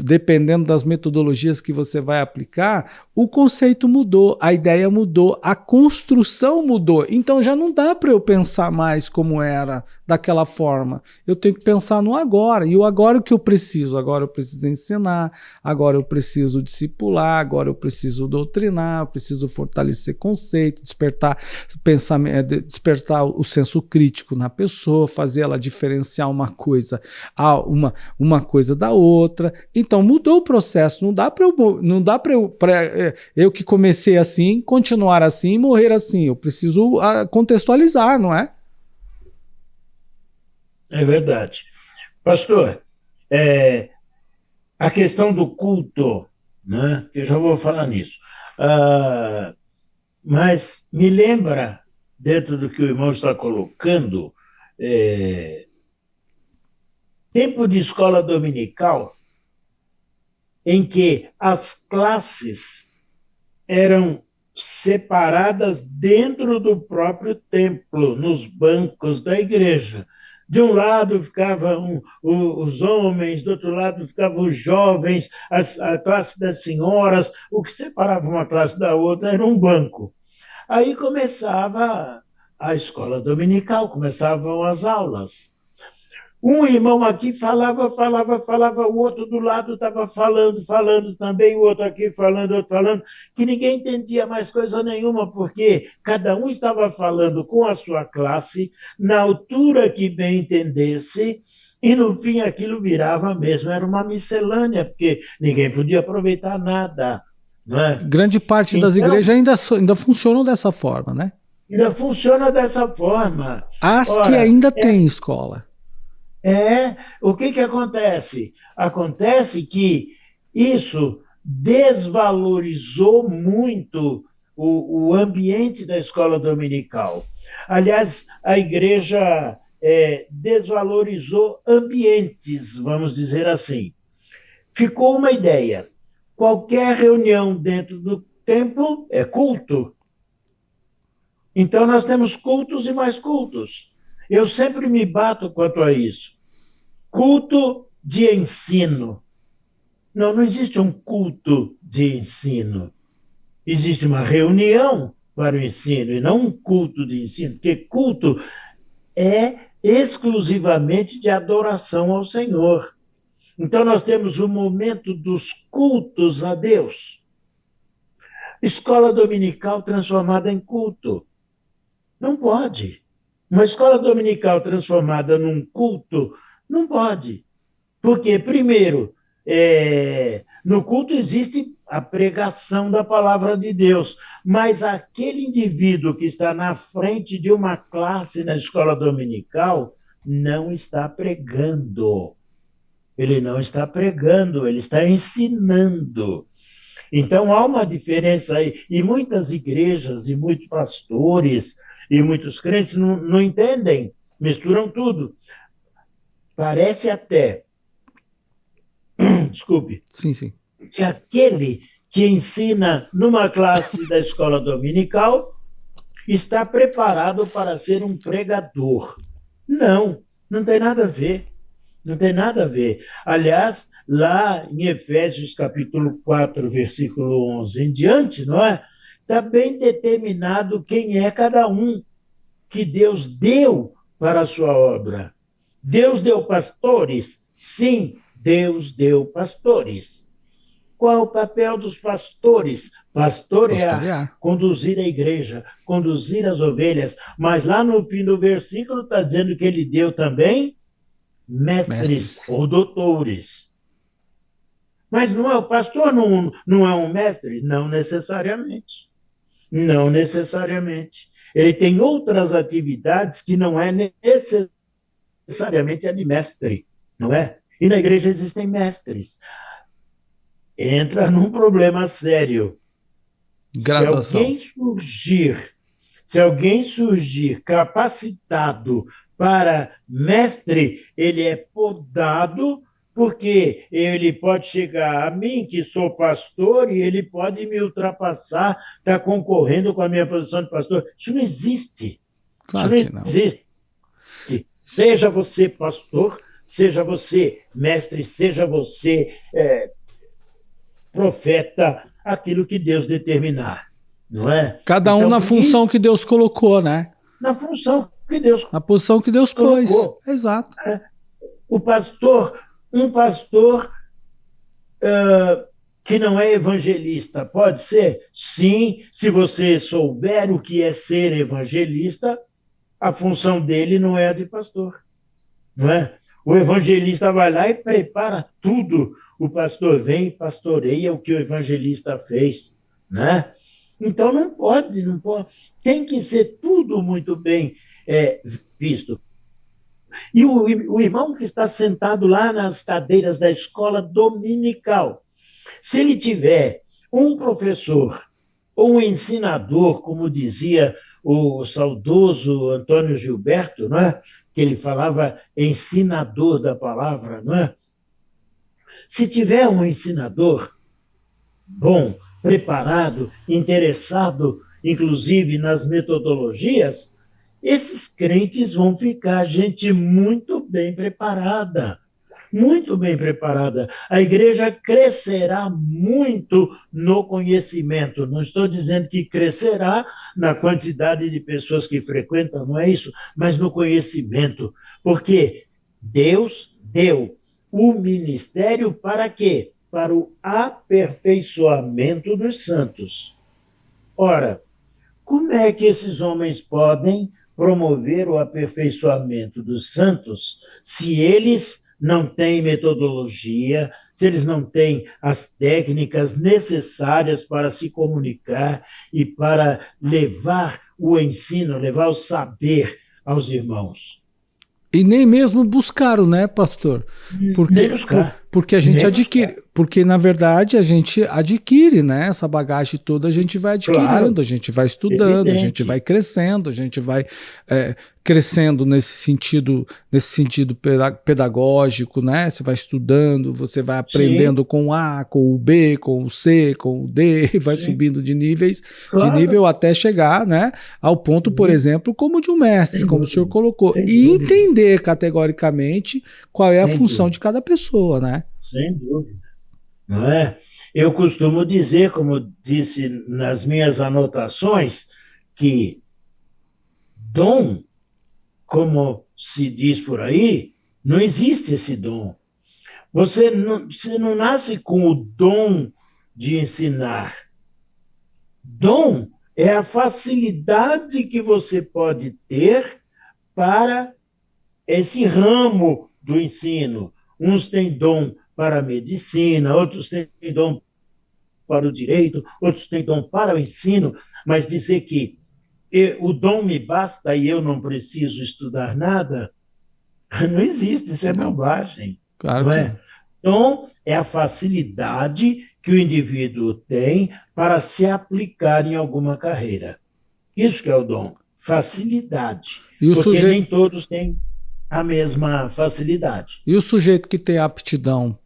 dependendo das metodologias que você vai aplicar, o conceito mudou, a ideia mudou, a construção mudou. Então já não dá para eu pensar mais como era daquela forma. Eu tenho que pensar no agora. E o agora o que eu preciso? Agora eu preciso ensinar, agora eu preciso discipular, agora eu preciso doutrinar, eu preciso fortalecer conceito, despertar pensamento, despertar o senso crítico na pessoa, fazer ela diferenciar uma coisa da outra. Então mudou o processo, não dá para eu que comecei assim, continuar assim e morrer assim. Eu preciso contextualizar, não é? É verdade. Pastor, a questão do culto, né? Eu já vou falar nisso. Mas me lembra, dentro do que o irmão está colocando, tempo de escola dominical, em que as classes eram separadas dentro do próprio templo, nos bancos da igreja. De um lado ficavam os homens, do outro lado ficavam os jovens, a classe das senhoras. O que separava uma classe da outra era um banco. Aí começava a escola dominical, começavam as aulas. Um irmão aqui falava, o outro do lado estava falando também, o outro aqui falando, outro falando, que ninguém entendia mais coisa nenhuma, porque cada um estava falando com a sua classe, na altura que bem entendesse, e no fim aquilo virava mesmo, era uma miscelânea, porque ninguém podia aproveitar nada, não é? Grande parte das Então, igrejas ainda funcionam dessa forma, né? ainda funciona dessa forma. As que Ora, ainda têm escola. o que acontece? Acontece que isso desvalorizou muito o ambiente da escola dominical. Aliás, a igreja desvalorizou ambientes, vamos dizer assim. Ficou uma ideia: qualquer reunião dentro do templo é culto. Então, nós temos cultos e mais cultos. Eu sempre me bato quanto a isso. Culto de ensino. Não existe um culto de ensino. Existe uma reunião para o ensino e não um culto de ensino, porque culto é exclusivamente de adoração ao Senhor. Então, nós temos o momento dos cultos a Deus. Escola dominical transformada em culto. Não pode. Uma escola dominical transformada num culto, não pode. Porque, primeiro, no culto existe a pregação da palavra de Deus, mas aquele indivíduo que está na frente de uma classe na escola dominical não está pregando. Ele não está pregando, ele está ensinando. Então, há uma diferença aí. E muitas igrejas, e muitos pastores, e muitos crentes não entendem, misturam tudo. Parece até, desculpe, Sim. que aquele que ensina numa classe da escola dominical está preparado para ser um pregador. Não tem nada a ver. Não tem nada a ver. Aliás, lá em Efésios capítulo 4, versículo 11 em diante, não é? Está bem determinado quem é cada um que Deus deu para a sua obra. Deus deu pastores? Sim, Deus deu pastores. Qual é o papel dos pastores? Pastorear, conduzir a igreja, conduzir as ovelhas. Mas lá no fim do versículo está dizendo que ele deu também mestres ou doutores. Mas o pastor não é um mestre? Não necessariamente. Não necessariamente. Ele tem outras atividades que não é necessariamente a de mestre, não é? E na igreja existem mestres. Entra num problema sério. Graduação. Se alguém surgir capacitado para mestre, ele é podado, porque ele pode chegar a mim, que sou pastor, e ele pode me ultrapassar, está concorrendo com a minha posição de pastor. Isso não existe. Claro Isso não existe. Seja você pastor, seja você mestre, seja você profeta, aquilo que Deus determinar, não é? Cada um então, na função que Deus colocou, né? Na função que Deus Na posição que Deus pôs. Exato. Um pastor que não é evangelista, pode ser? Sim, se você souber o que é ser evangelista, a função dele não é a de pastor, não é? O evangelista vai lá e prepara tudo. O pastor vem e pastoreia o que o evangelista fez, né? Então não pode. Tem que ser tudo muito bem visto. E o irmão que está sentado lá nas cadeiras da escola dominical, se ele tiver um professor ou um ensinador, como dizia o saudoso Antônio Gilberto, não é? Que ele falava ensinador da palavra, não é? Se tiver um ensinador bom, preparado, interessado, inclusive nas metodologias, esses crentes vão ficar gente muito bem preparada. Muito bem preparada. A igreja crescerá muito no conhecimento. Não estou dizendo que crescerá na quantidade de pessoas que frequentam, não é isso, mas no conhecimento. Porque Deus deu o ministério para quê? Para o aperfeiçoamento dos santos. Ora, como é que esses homens podem promover o aperfeiçoamento dos santos se eles não têm metodologia, se eles não têm as técnicas necessárias para se comunicar e para levar o ensino, levar o saber aos irmãos? E nem mesmo buscaram, né, pastor? Nem Porque, buscar, porque a gente nem adquire, buscar. porque na verdade a gente adquire, né? Essa bagagem toda a gente vai adquirindo, Claro, a gente vai estudando, a gente vai evidente. crescendo, a gente vai crescendo nesse sentido pedagógico, né? Você vai estudando, você vai Sim, aprendendo com o A, com o B, com o C, com o D, e vai sim, subindo de níveis, de claro, nível até chegar, né? Ao ponto, por sim, exemplo, como de um mestre, sem como o senhor dúvida, colocou, sem e dúvida, entender categoricamente qual é a sem função dúvida, de cada pessoa, né? sem dúvida. Não é? Eu costumo dizer, como disse nas minhas anotações, que dom, como se diz por aí, não existe esse dom. Você não nasce com o dom de ensinar. Dom é a facilidade que você pode ter para esse ramo do ensino. Uns têm dom para a medicina, outros têm dom para o direito, outros têm dom para o ensino, mas dizer que o dom me basta e eu não preciso estudar nada, não existe, isso é Não, bobagem, claro não que é? não. Dom é a facilidade que o indivíduo tem para se aplicar em alguma carreira. Isso que é o dom, facilidade, E o porque nem sujeito, todos têm a mesma facilidade. e o sujeito que tem aptidão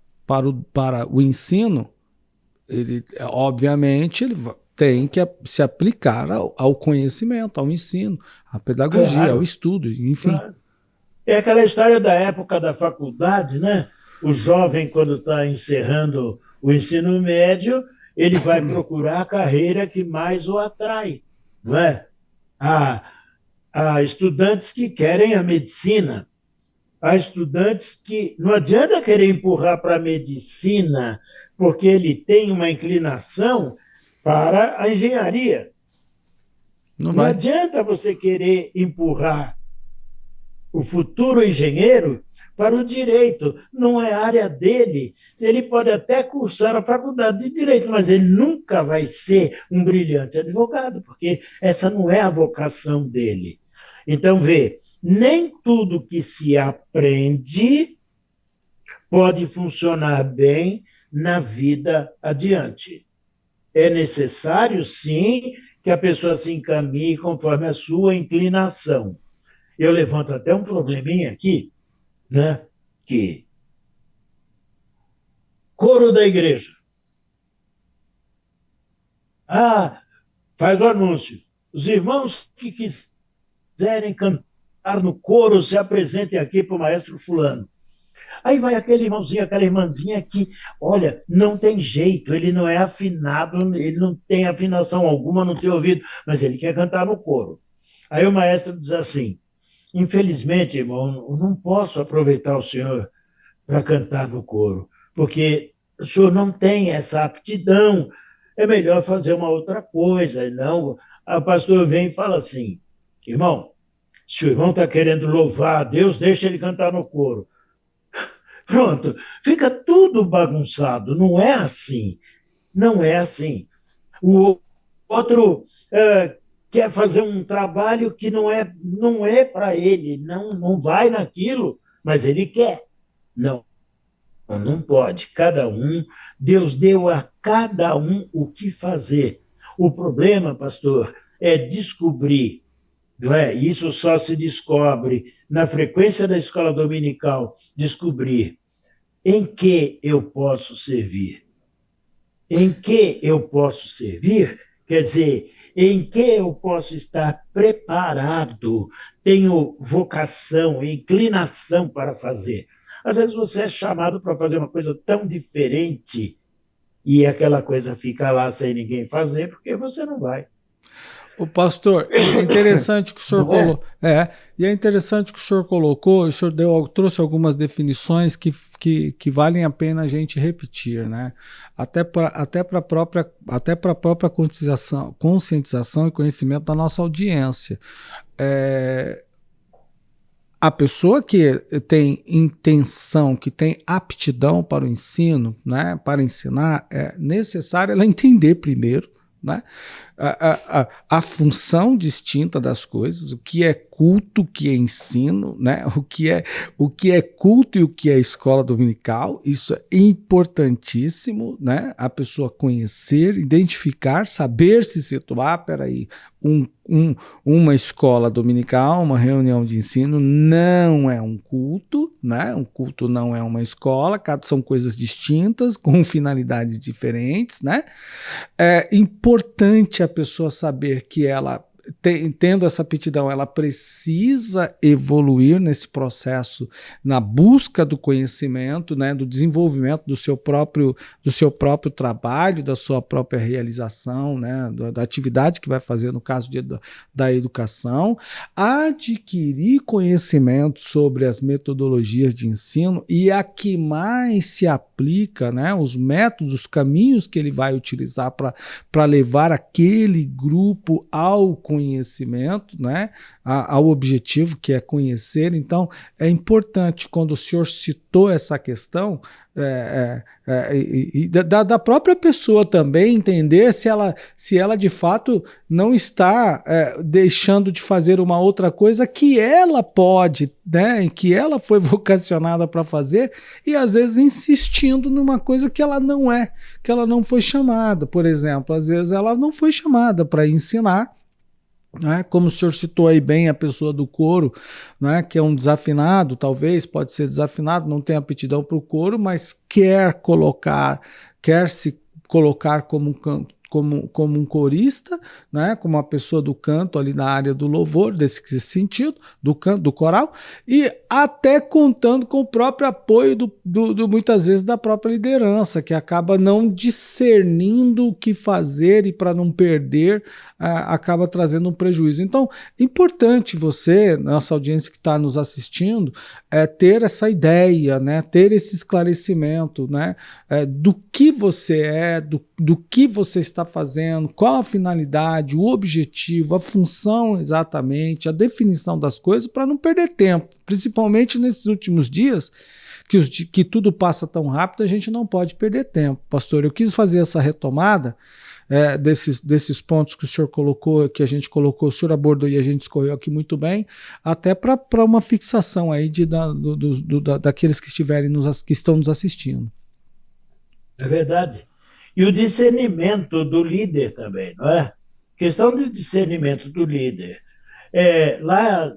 para o ensino, ele, obviamente, tem que se aplicar ao conhecimento, ao ensino, à pedagogia, ao Claro, estudo, enfim. claro. É aquela história da época da faculdade, né? O jovem, quando está encerrando o ensino médio, ele vai procurar a carreira que mais o atrai, não é? Há, há estudantes que querem a medicina, há estudantes que não adianta querer empurrar para a medicina, porque ele tem uma inclinação para a engenharia. Não Não vai. adianta você querer empurrar o futuro engenheiro para o direito, não é área dele. Ele pode até cursar a faculdade de direito, mas ele nunca vai ser um brilhante advogado, porque essa não é a vocação dele. Então, vê, nem tudo que se aprende pode funcionar bem na vida adiante. É necessário, sim, que a pessoa se encaminhe conforme a sua inclinação. Eu levanto até um probleminha aqui, né? Que coro da igreja. Ah, faz o anúncio. Os irmãos que quiserem cantar no coro se apresentem aqui para o maestro fulano. Aí vai aquele irmãozinho, aquela irmãzinha que, olha, não tem jeito, ele não é afinado, ele não tem afinação alguma, não tem ouvido, mas ele quer cantar no coro. Aí o maestro diz assim: infelizmente, irmão, eu não posso aproveitar o senhor para cantar no coro, porque o senhor não tem essa aptidão, é melhor fazer uma outra coisa. Não, o pastor vem e fala assim: irmão, se o irmão está querendo louvar a Deus, deixa ele cantar no coro. Pronto, fica tudo bagunçado. Não é assim. Não é assim. O outro quer fazer um trabalho que não é para ele, não vai naquilo, mas ele quer. Não, não pode. Cada um, Deus deu a cada um o que fazer. O problema, pastor, é descobrir, não é? Isso só se descobre na frequência da escola dominical, descobrir em que eu posso servir. Em que eu posso servir, quer dizer, em que eu posso estar preparado, tenho vocação, inclinação para fazer. Às vezes você é chamado para fazer uma coisa tão diferente e aquela coisa fica lá sem ninguém fazer, porque você não vai. O pastor, é interessante que o senhor colocou. E é interessante que o senhor colocou, o senhor trouxe algumas definições que valem a pena a gente repetir, né? Até para a própria conscientização e conhecimento da nossa audiência. A pessoa que tem intenção, que tem aptidão para o ensino, né, para ensinar, é necessário ela entender primeiro, né, a função distinta das coisas, o que é culto, o que é ensino, né, o que é culto e o que é escola dominical. Isso é importantíssimo, né, a pessoa conhecer, identificar, saber se situar. Peraí, uma escola dominical, uma reunião de ensino não é um culto, né? Um culto não é uma escola, são coisas distintas, com finalidades diferentes, né? É importante a pessoa saber que ela, tendo essa aptidão, ela precisa evoluir nesse processo, na busca do conhecimento, né, do desenvolvimento do seu próprio trabalho, da sua própria realização, né, da atividade que vai fazer, no caso da educação, adquirir conhecimento sobre as metodologias de ensino e a que mais se aplica, né, os métodos, os caminhos que ele vai utilizar para levar aquele grupo ao conhecimento, né, ao objetivo, que é conhecer. Então, é importante, quando o senhor citou essa questão, da própria pessoa também entender se ela de fato não está deixando de fazer uma outra coisa que ela pode, né, que ela foi vocacionada para fazer, e às vezes insistindo numa coisa que ela não é, que ela não foi chamada. Por exemplo, às vezes ela não foi chamada para ensinar, né? Como o senhor citou aí bem, a pessoa do coro, né, que é um desafinado, talvez, pode ser desafinado, não tem aptidão para o coro, mas quer se colocar como um corista, né, como uma pessoa do canto ali na área do louvor, desse sentido, do canto, do coral, e até contando com o próprio apoio muitas vezes da própria liderança, que acaba não discernindo o que fazer, e para não perder, acaba trazendo um prejuízo. Então, importante você, nossa audiência que está nos assistindo, ter essa ideia, né, ter esse esclarecimento, né, do que você é, do que você está fazendo, qual a finalidade, o objetivo, a função exatamente, a definição das coisas, para não perder tempo, principalmente nesses últimos dias, que tudo passa tão rápido, a gente não pode perder tempo. Pastor, eu quis fazer essa retomada desses pontos que o senhor colocou, que a gente colocou, o senhor abordou e a gente escorreu aqui muito bem, até para uma fixação aí daqueles que estão nos assistindo. É verdade. E o discernimento do líder também, não é? Questão do discernimento do líder. Lá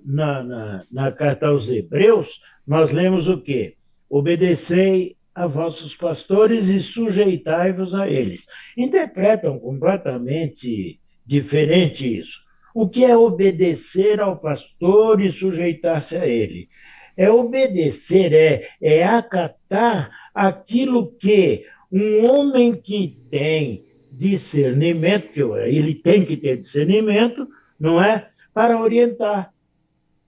na carta aos Hebreus, nós lemos o quê? Obedecei a vossos pastores e sujeitai-vos a eles. Interpretam completamente diferente isso. O que é obedecer ao pastor e sujeitar-se a ele? Obedecer, acatar aquilo que um homem que tem discernimento, que ele tem que ter discernimento, não é? Para orientar.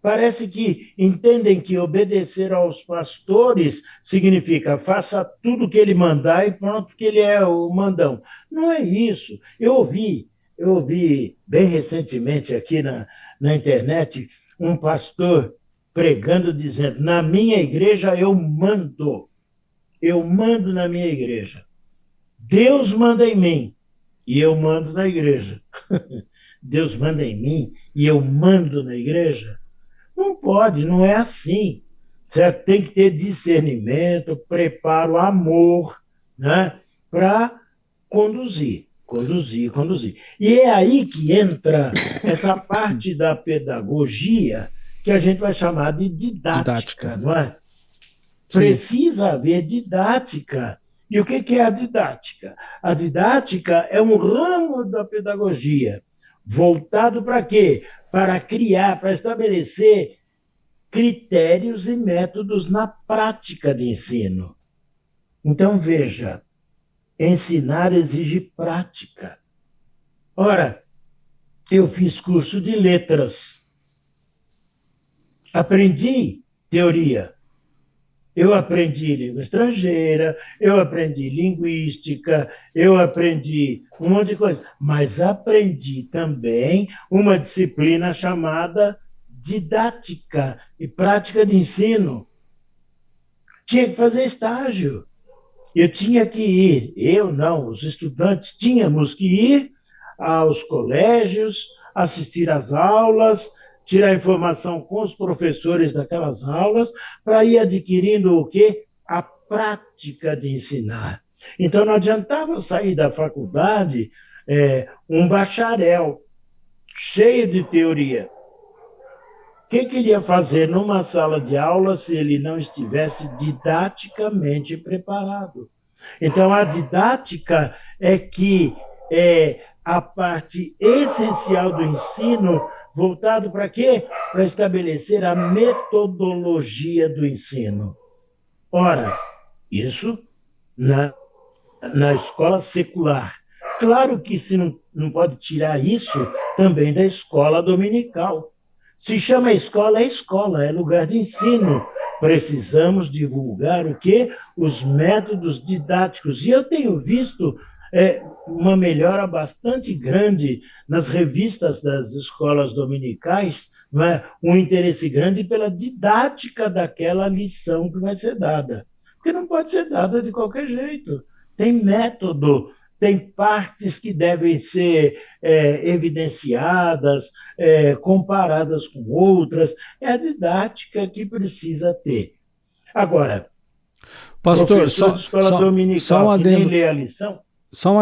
Parece que entendem que obedecer aos pastores significa faça tudo o que ele mandar e pronto, que ele é o mandão. Não é isso. Eu ouvi bem recentemente aqui na internet um pastor pregando, dizendo: na minha igreja eu mando na minha igreja. Deus manda em mim e eu mando na igreja. Deus manda em mim e eu mando na igreja? Não pode, não é assim. Certo? Tem que ter discernimento, preparo, amor, né, para conduzir. E é aí que entra essa parte da pedagogia que a gente vai chamar de didática. Não é? Precisa haver didática. E o que é a didática? A didática é um ramo da pedagogia, voltado para quê? Para criar, para estabelecer critérios e métodos na prática de ensino. Então, veja, ensinar exige prática. Ora, eu fiz curso de letras. Aprendi teoria. Eu aprendi língua estrangeira, eu aprendi linguística, eu aprendi um monte de coisa. Mas aprendi também uma disciplina chamada didática e prática de ensino. Tinha que fazer estágio. Eu tinha que ir, eu não, os estudantes tínhamos que ir aos colégios, assistir às aulas, tirar informação com os professores daquelas aulas, para ir adquirindo o quê? A prática de ensinar. Então, não adiantava sair da faculdade um bacharel cheio de teoria. O que ele ia fazer numa sala de aula se ele não estivesse didaticamente preparado? Então, a didática é a parte essencial do ensino, voltado para quê? Para estabelecer a metodologia do ensino. Ora, isso na escola secular. Claro que se não pode tirar isso também da escola dominical. Se chama escola, é lugar de ensino. Precisamos divulgar o quê? Os métodos didáticos. E eu tenho visto uma melhora bastante grande nas revistas das escolas dominicais, não é? Um interesse grande pela didática daquela lição que vai ser dada. Porque não pode ser dada de qualquer jeito. Tem método, tem partes que devem ser evidenciadas, comparadas com outras. É a didática que precisa ter. Agora, pastor, professor de escola dominical que nem lê a lição... Só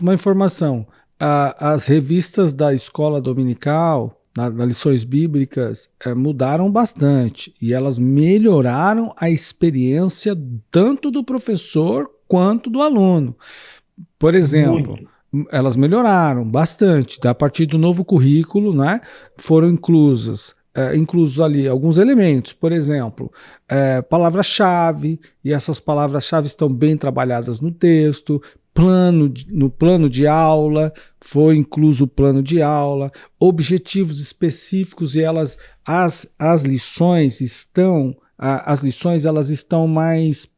uma informação. As revistas da escola dominical, das lições bíblicas, mudaram bastante. E elas melhoraram a experiência tanto do professor quanto do aluno. Por exemplo, elas melhoraram bastante. A partir do novo currículo, né, foram inclusos ali alguns elementos, por exemplo, palavra-chave, e essas palavras-chave estão bem trabalhadas no texto. No plano de aula, foi incluso o plano de aula, objetivos específicos, e as lições elas estão mais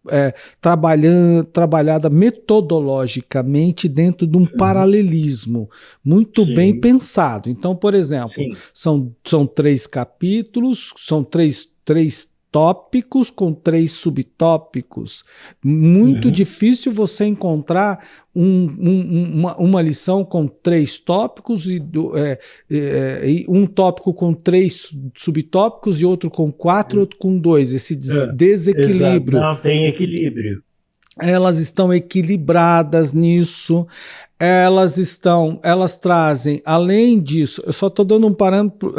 trabalhadas metodologicamente dentro de um paralelismo muito bem pensado. Então, por exemplo, são 3 capítulos, são três tópicos com 3 subtópicos. Muito difícil você encontrar uma lição com 3 tópicos e um tópico com 3 subtópicos e outro com 4, outro com 2. Esse desequilíbrio. Exato. Não tem equilíbrio. Elas estão equilibradas nisso, elas trazem, além disso, eu só estou dando um parâmetro,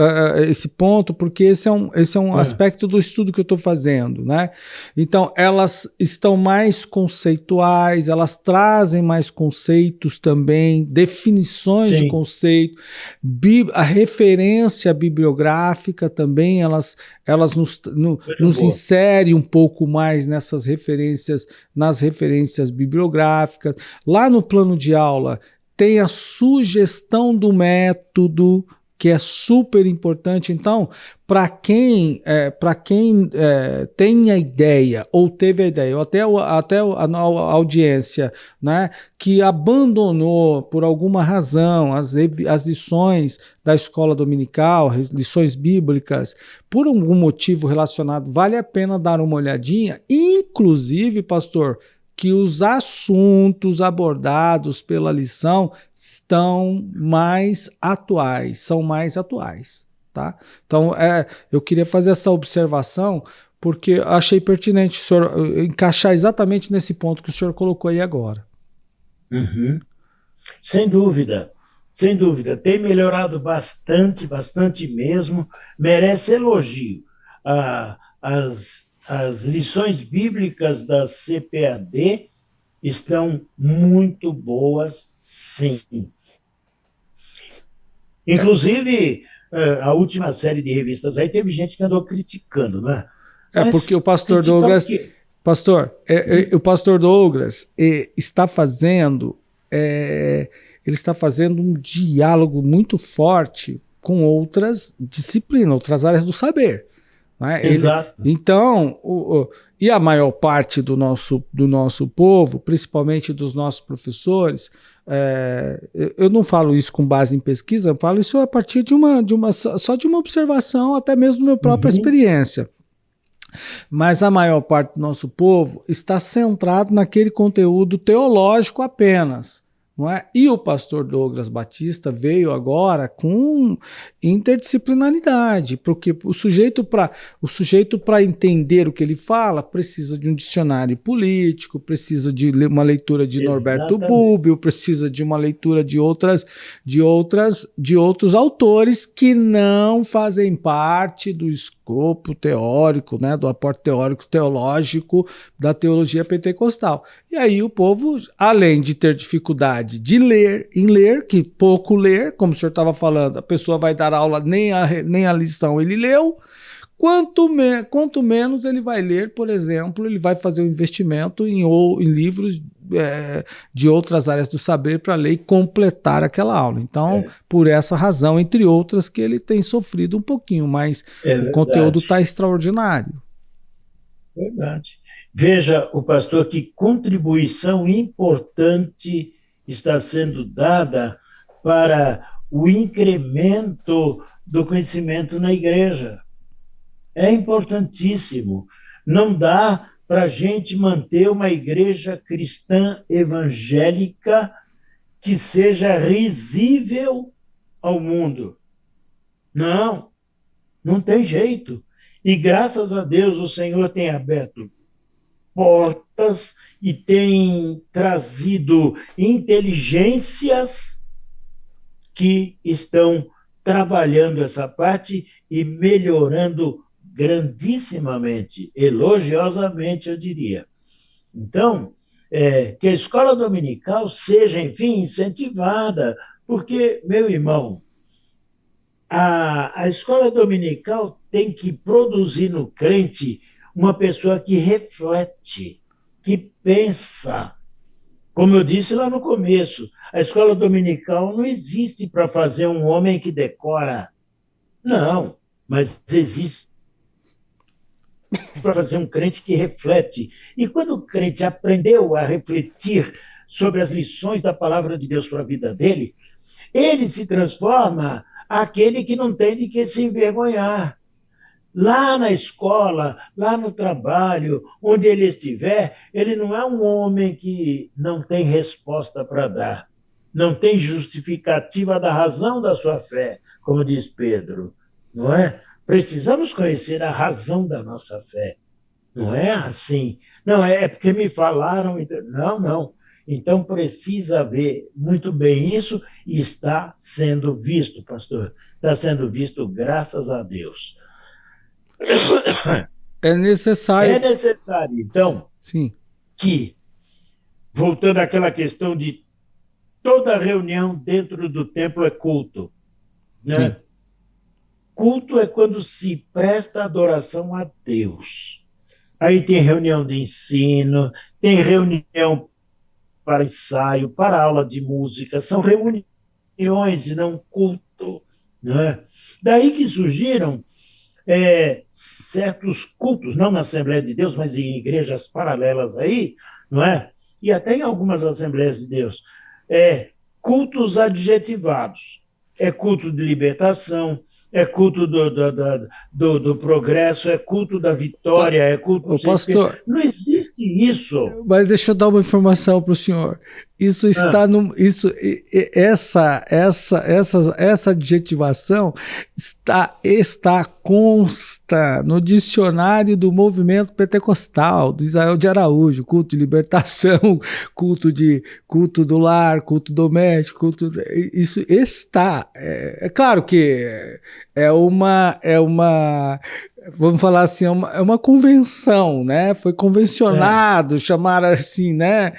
esse ponto, porque esse é um aspecto do estudo que eu estou fazendo, né? Então, elas estão mais conceituais, elas trazem mais conceitos também, definições de conceito, a referência bibliográfica também, elas nos inserem um pouco mais nas referências bibliográficas. Lá no plano de aula tem a sugestão do método, que é super importante. Então, para quem tem a ideia, ou teve a ideia, ou até a audiência, né, que abandonou por alguma razão as lições da escola dominical, as lições bíblicas, por algum motivo relacionado, vale a pena dar uma olhadinha, inclusive, pastor, que os assuntos abordados pela lição são mais atuais, tá? Então, eu queria fazer essa observação, porque achei pertinente o senhor encaixar exatamente nesse ponto que o senhor colocou aí agora. Sem dúvida, tem melhorado bastante mesmo, merece elogio. As lições bíblicas da CPAD estão muito boas, sim. Inclusive, a última série de revistas aí teve gente que andou criticando, né? Porque o pastor Douglas... o pastor Douglas está fazendo... ele está fazendo um diálogo muito forte com outras disciplinas, outras áreas do saber. Né? Exato. Então, e a maior parte do nosso povo, principalmente dos nossos professores, eu não falo isso com base em pesquisa, eu falo isso a partir só de uma observação, até mesmo da minha própria experiência. Mas a maior parte do nosso povo está centrado naquele conteúdo teológico apenas. Não é? E o pastor Douglas Batista veio agora com interdisciplinaridade, porque o sujeito para entender o que ele fala precisa de um dicionário político, precisa de uma leitura de Norberto Bobbio, precisa de uma leitura de outros autores que não fazem parte do escopo teórico, né, do aporte teórico teológico da teologia pentecostal. E aí o povo, além de ter dificuldade de ler, que pouco ler, como o senhor estava falando, a pessoa vai dar aula, nem a lição ele leu, quanto menos ele vai ler, por exemplo, ele vai fazer um investimento em livros de outras áreas do saber para ler e completar aquela aula. Então, por essa razão, entre outras, que ele tem sofrido um pouquinho, mas o conteúdo está extraordinário. Verdade. Veja, o pastor, que contribuição importante está sendo dada para o incremento do conhecimento na igreja. É importantíssimo. Não dá para a gente manter uma igreja cristã evangélica que seja risível ao mundo. Não tem jeito. E graças a Deus o Senhor tem aberto portas e tem trazido inteligências que estão trabalhando essa parte e melhorando grandissimamente, elogiosamente, eu diria. Então, que a escola dominical seja, enfim, incentivada, porque, meu irmão, a escola dominical tem que produzir no crente uma pessoa que reflete, que pensa. Como eu disse lá no começo, a escola dominical não existe para fazer um homem que decora. Não, mas existe para fazer um crente que reflete. E quando o crente aprendeu a refletir sobre as lições da palavra de Deus para a vida dele, ele se transforma aquele que não tem de que se envergonhar. Lá na escola, lá no trabalho, onde ele estiver, ele não é um homem que não tem resposta para dar, não tem justificativa da razão da sua fé, como diz Pedro, não é? Precisamos conhecer a razão da nossa fé. Não é assim. Não, é porque me falaram. Não. Então precisa ver muito bem isso e está sendo visto, pastor. Está sendo visto, graças a Deus. É necessário. É necessário, então, sim, que, voltando àquela questão de toda reunião dentro do templo é culto, né? Sim. Culto é quando se presta adoração a Deus. Aí tem reunião de ensino, tem reunião para ensaio, para aula de música, são reuniões e não culto, né? Daí que surgiram certos cultos, não na Assembleia de Deus, mas em igrejas paralelas aí, não é? E até em algumas Assembleias de Deus, cultos adjetivados. É culto de libertação, é culto do progresso, é culto da vitória, é culto do pastor, não existe isso. Mas deixa eu dar uma informação para o senhor. Isso está essa adjetivação consta no dicionário do movimento pentecostal, do Israel de Araújo, culto de libertação, culto do lar, culto doméstico, isso está. É claro que é uma vamos falar assim, é uma convenção, né? Foi convencionado, chamaram assim, né?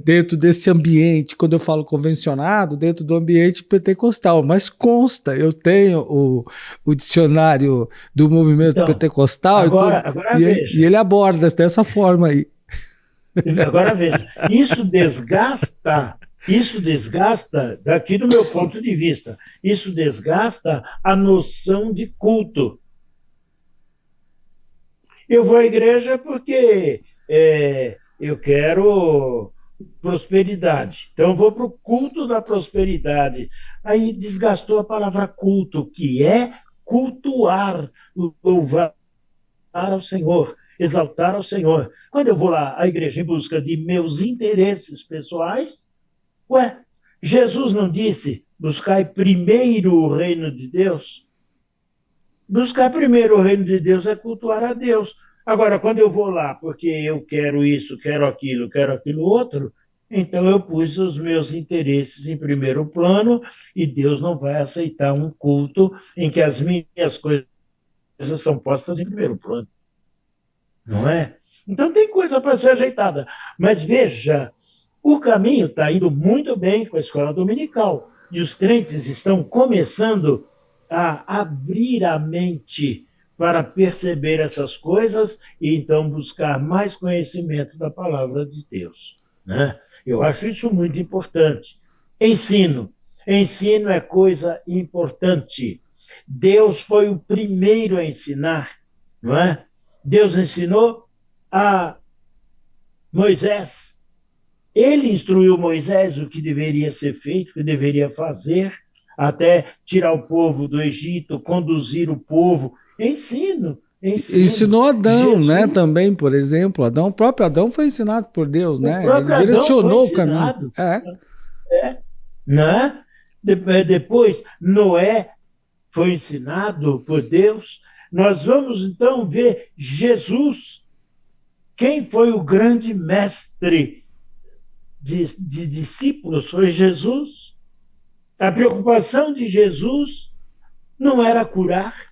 Dentro desse ambiente, quando eu falo convencionado, dentro do ambiente pentecostal, mas consta, eu tenho o dicionário do movimento pentecostal e ele aborda dessa forma aí. Agora veja, isso desgasta Isso desgasta, daqui do meu ponto de vista, isso desgasta a noção de culto. Eu vou à igreja porque eu quero prosperidade. Então, eu vou para o culto da prosperidade. Aí desgastou a palavra culto, que é cultuar, louvar ao Senhor, exaltar ao Senhor. Quando eu vou lá à igreja em busca de meus interesses pessoais, Jesus não disse: buscai primeiro o reino de Deus? Buscar primeiro o reino de Deus é cultuar a Deus. Agora, quando eu vou lá porque eu quero isso, quero aquilo outro, então eu pus os meus interesses em primeiro plano e Deus não vai aceitar um culto em que as minhas coisas são postas em primeiro plano. Não é? Então tem coisa para ser ajeitada. Mas veja, o caminho está indo muito bem com a escola dominical. E os crentes estão começando a abrir a mente para perceber essas coisas e então buscar mais conhecimento da palavra de Deus. Né? Eu acho isso muito importante. Ensino. Ensino é coisa importante. Deus foi o primeiro a ensinar, não é? Deus ensinou a Moisés. Ele instruiu Moisés o que deveria ser feito, o que deveria fazer, até tirar o povo do Egito, conduzir o povo. Ensino. Ensinou Adão, Jesus, né? Também, por exemplo, o próprio Adão foi ensinado por Deus, né? Ele direcionou o caminho. Né? Depois, Noé foi ensinado por Deus. Nós vamos então ver Jesus. Quem foi o grande mestre de discípulos? Foi Jesus. A preocupação de Jesus não era curar.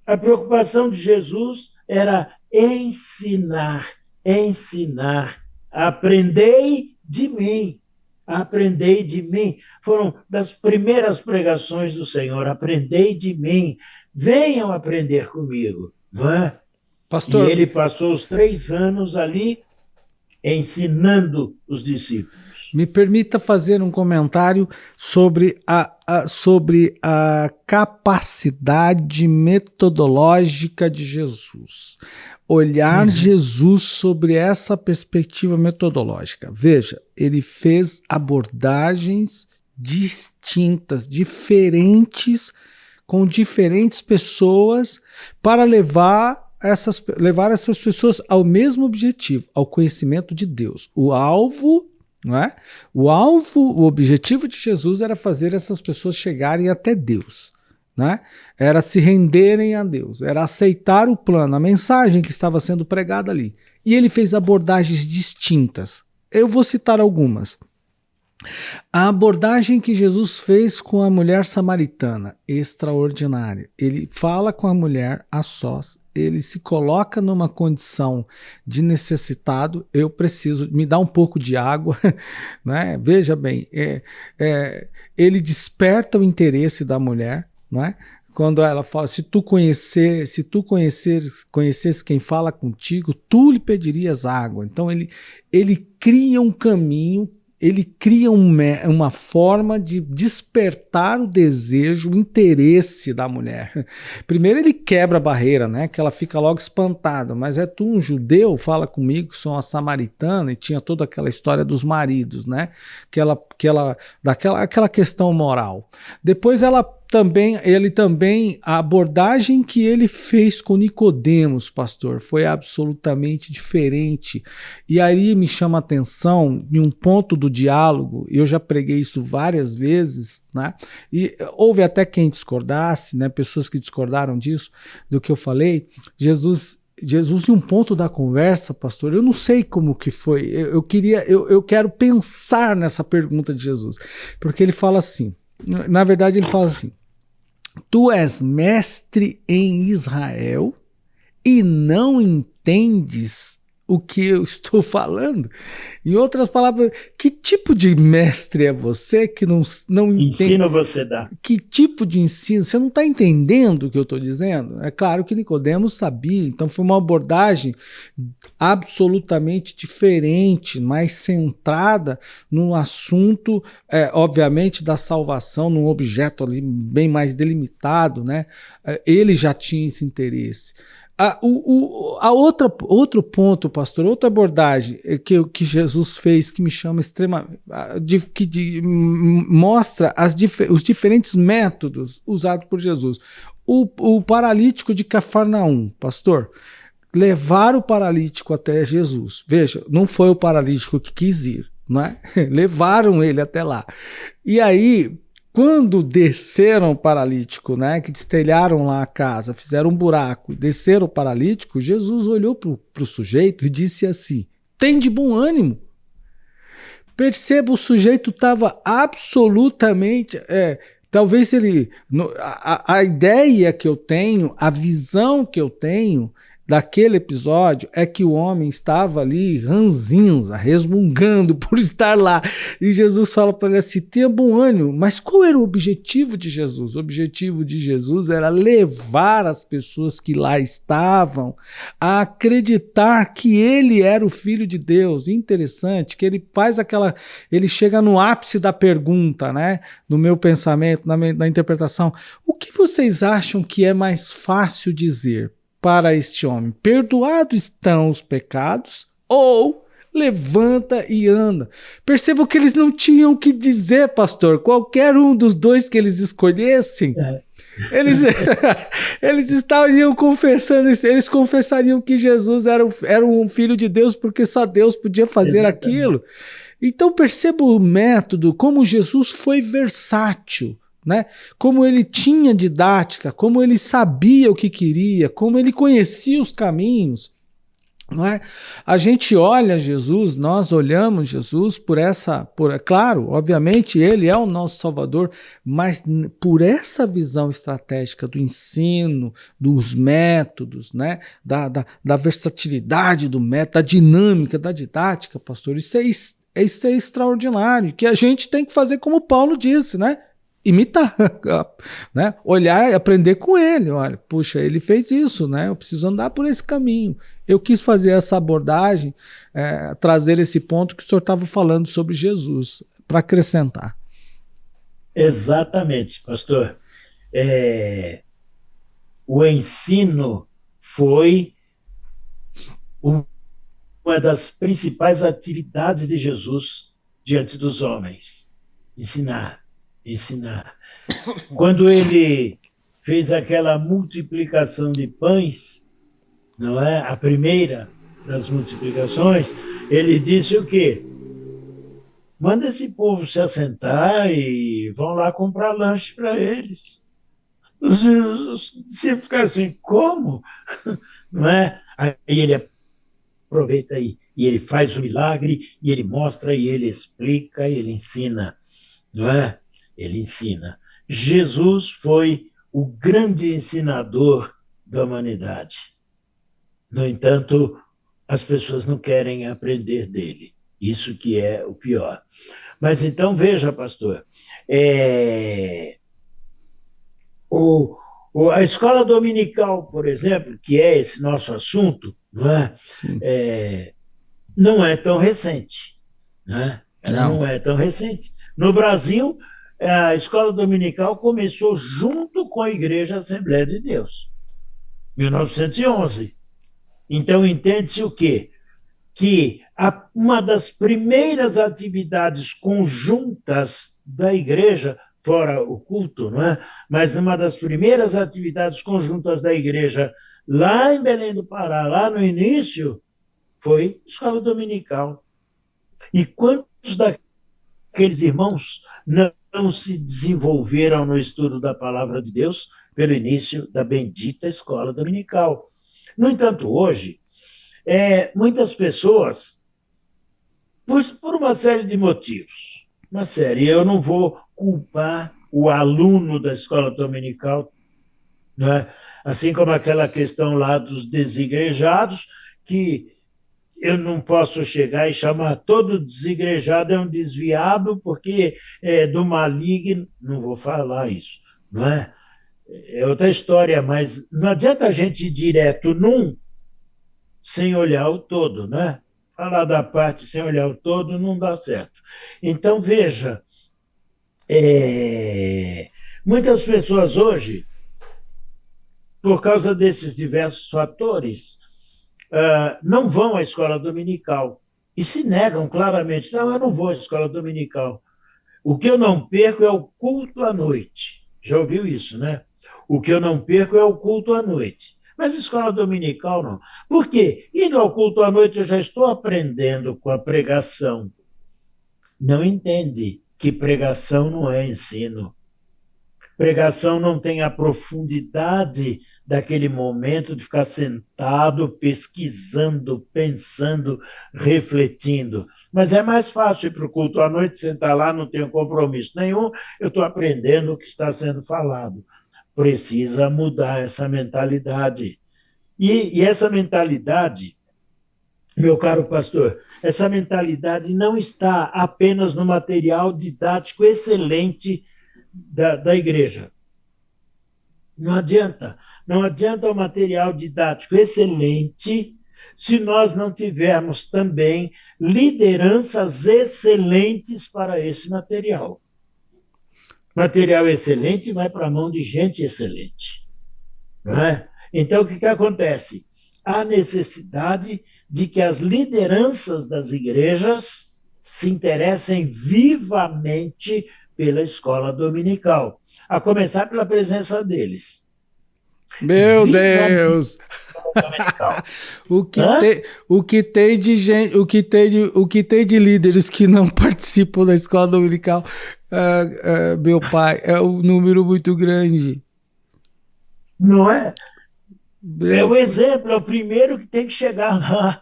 A preocupação de Jesus era ensinar. Aprendei de mim. Aprendei de mim. Foram das primeiras pregações do Senhor. Aprendei de mim. Venham aprender comigo. Não é? Pastor, e ele passou os 3 anos ali ensinando os discípulos. Me permita fazer um comentário sobre a capacidade metodológica de Jesus. Olhar Jesus sobre essa perspectiva metodológica. Veja, ele fez abordagens distintas, diferentes, com diferentes pessoas, para levar essas pessoas ao mesmo objetivo, ao conhecimento de Deus. O alvo, não é? O objetivo de Jesus era fazer essas pessoas chegarem até Deus, né? Era se renderem a Deus, era aceitar o plano, a mensagem que estava sendo pregada ali. E ele fez abordagens distintas. Eu vou citar algumas. A abordagem que Jesus fez com a mulher samaritana, extraordinária. Ele fala com a mulher a sós, ele se coloca numa condição de necessitado, eu preciso, me dá um pouco de água, né? Veja bem, ele desperta o interesse da mulher, né? Quando ela fala, se tu conhecesse quem fala contigo, tu lhe pedirias água. Então ele cria um caminho, ele cria uma forma de despertar o desejo, o interesse da mulher. Primeiro ele quebra a barreira, né? Que ela fica logo espantada. Mas tu um judeu, fala comigo, sou uma samaritana, e tinha toda aquela história dos maridos, né? Aquela questão moral. Depois ele também, a abordagem que ele fez com Nicodemos, pastor, foi absolutamente diferente. E aí me chama a atenção, em um ponto do diálogo, eu já preguei isso várias vezes, né? E houve até quem discordasse, né? Pessoas que discordaram disso, do que eu falei. Jesus, em um ponto da conversa, pastor, eu não sei como que foi, eu quero pensar nessa pergunta de Jesus, porque ele fala assim, na verdade ele fala assim: tu és mestre em Israel e não entendes o que eu estou falando? Em outras palavras, que tipo de mestre é você que não entende? Ensino você dá. Que tipo de ensino? Você não está entendendo o que eu estou dizendo? É claro que Nicodemos sabia, então foi uma abordagem absolutamente diferente, mais centrada no assunto, obviamente, da salvação, num objeto ali bem mais delimitado, né? Ele já tinha esse interesse. Outro ponto, pastor, outra abordagem que Jesus fez que me chama extremamente. Mostra os diferentes métodos usados por Jesus. O paralítico de Cafarnaum, pastor, levar o paralítico até Jesus. Veja, não foi o paralítico que quis ir, não é? Levaram ele até lá. E aí, quando desceram o paralítico, né, que destelharam lá a casa, fizeram um buraco e desceram o paralítico, Jesus olhou para o sujeito e disse assim: tem de bom ânimo. Perceba, o sujeito estava absolutamente... talvez ele... A ideia que eu tenho, a visão que eu tenho daquele episódio é que o homem estava ali ranzinza, resmungando por estar lá. E Jesus fala para ele assim: tenha bom ânimo. Mas qual era o objetivo de Jesus? O objetivo de Jesus era levar as pessoas que lá estavam a acreditar que ele era o Filho de Deus. Interessante que ele faz ele chega no ápice da pergunta, né? No meu pensamento, na interpretação. O que vocês acham que é mais fácil dizer para este homem? Perdoados estão os pecados, ou levanta e anda? Percebam que eles não tinham o que dizer, pastor. Qualquer um dos dois que eles escolhessem, eles estariam confessando isso. Eles confessariam que Jesus era um filho de Deus, porque só Deus podia fazer aquilo. Então perceba o método, como Jesus foi versátil, né? Como ele tinha didática, como ele sabia o que queria, como ele conhecia os caminhos, não é? A gente olha Jesus, nós olhamos Jesus claro, obviamente ele é o nosso Salvador, mas por essa visão estratégica do ensino, dos métodos, né? Da versatilidade do método, da dinâmica, da didática, pastor, isso é extraordinário, que a gente tem que fazer como Paulo disse, né? Imitar, né? Olhar e aprender com ele. Olha, puxa, ele fez isso, né? Eu preciso andar por esse caminho. Eu quis fazer essa abordagem, trazer esse ponto que o senhor estava falando sobre Jesus, para acrescentar. Exatamente, pastor. O ensino foi uma das principais atividades de Jesus diante dos homens. Ensinar. Quando ele fez aquela multiplicação de pães, não é? A primeira das multiplicações, ele disse o quê? Manda esse povo se assentar e vão lá comprar lanche para eles. Os discípulos ficaram assim: como? Não é? Aí ele aproveita e ele faz o milagre, e ele mostra, e ele explica, e ele ensina, não é? Ele ensina. Jesus foi o grande ensinador da humanidade. No entanto, as pessoas não querem aprender dele. Isso que é o pior. Mas então, veja, pastor, a escola dominical, por exemplo, que é esse nosso assunto, não é tão recente. Ela não é tão recente. No Brasil, a escola dominical começou junto com a Igreja Assembleia de Deus, 1911. Então, entende-se o quê? Que uma das primeiras atividades conjuntas da igreja, fora o culto, não é? Mas uma das primeiras atividades conjuntas da igreja lá em Belém do Pará, lá no início, foi escola dominical. E quantos daqueles irmãos não se desenvolveram no estudo da palavra de Deus pelo início da bendita escola dominical? No entanto, hoje, muitas pessoas, por uma série de motivos, eu não vou culpar o aluno da escola dominical, não é? Assim como aquela questão lá dos desigrejados, que eu não posso chegar e chamar todo desigrejado é um desviado porque é do maligno. Não vou falar isso, não é? É outra história, mas não adianta a gente ir direto num sem olhar o todo, né? Falar da parte sem olhar o todo não dá certo. Então, veja, é, muitas pessoas hoje, por causa desses diversos fatores, não vão à escola dominical e se negam claramente. Não, eu não vou à escola dominical. O que eu não perco é o culto à noite. Já ouviu isso, né? O que eu não perco é o culto à noite. Mas escola dominical não. Por quê? Indo ao culto à noite eu já estou aprendendo com a pregação. Não entende que pregação não é ensino. Pregação não tem a profundidade daquele momento de ficar sentado, pesquisando, pensando, refletindo. Mas é mais fácil ir para o culto à noite, sentar lá, não tenho compromisso nenhum, eu estou aprendendo o que está sendo falado. Precisa mudar essa mentalidade. E essa mentalidade, meu caro pastor, essa mentalidade não está apenas no material didático excelente da igreja. Não adianta. Não adianta o material didático excelente se nós não tivermos também lideranças excelentes para esse material. Material excelente vai para a mão de gente excelente. Não é? Então, o que acontece? Há necessidade de que as lideranças das igrejas se interessem vivamente pela escola dominical, a começar pela presença deles. Meu Deus! O que tem de gente, o que tem de líderes que não participam da escola dominical, meu pai, é um número muito grande. Não é? É o exemplo, é o primeiro que tem que chegar lá,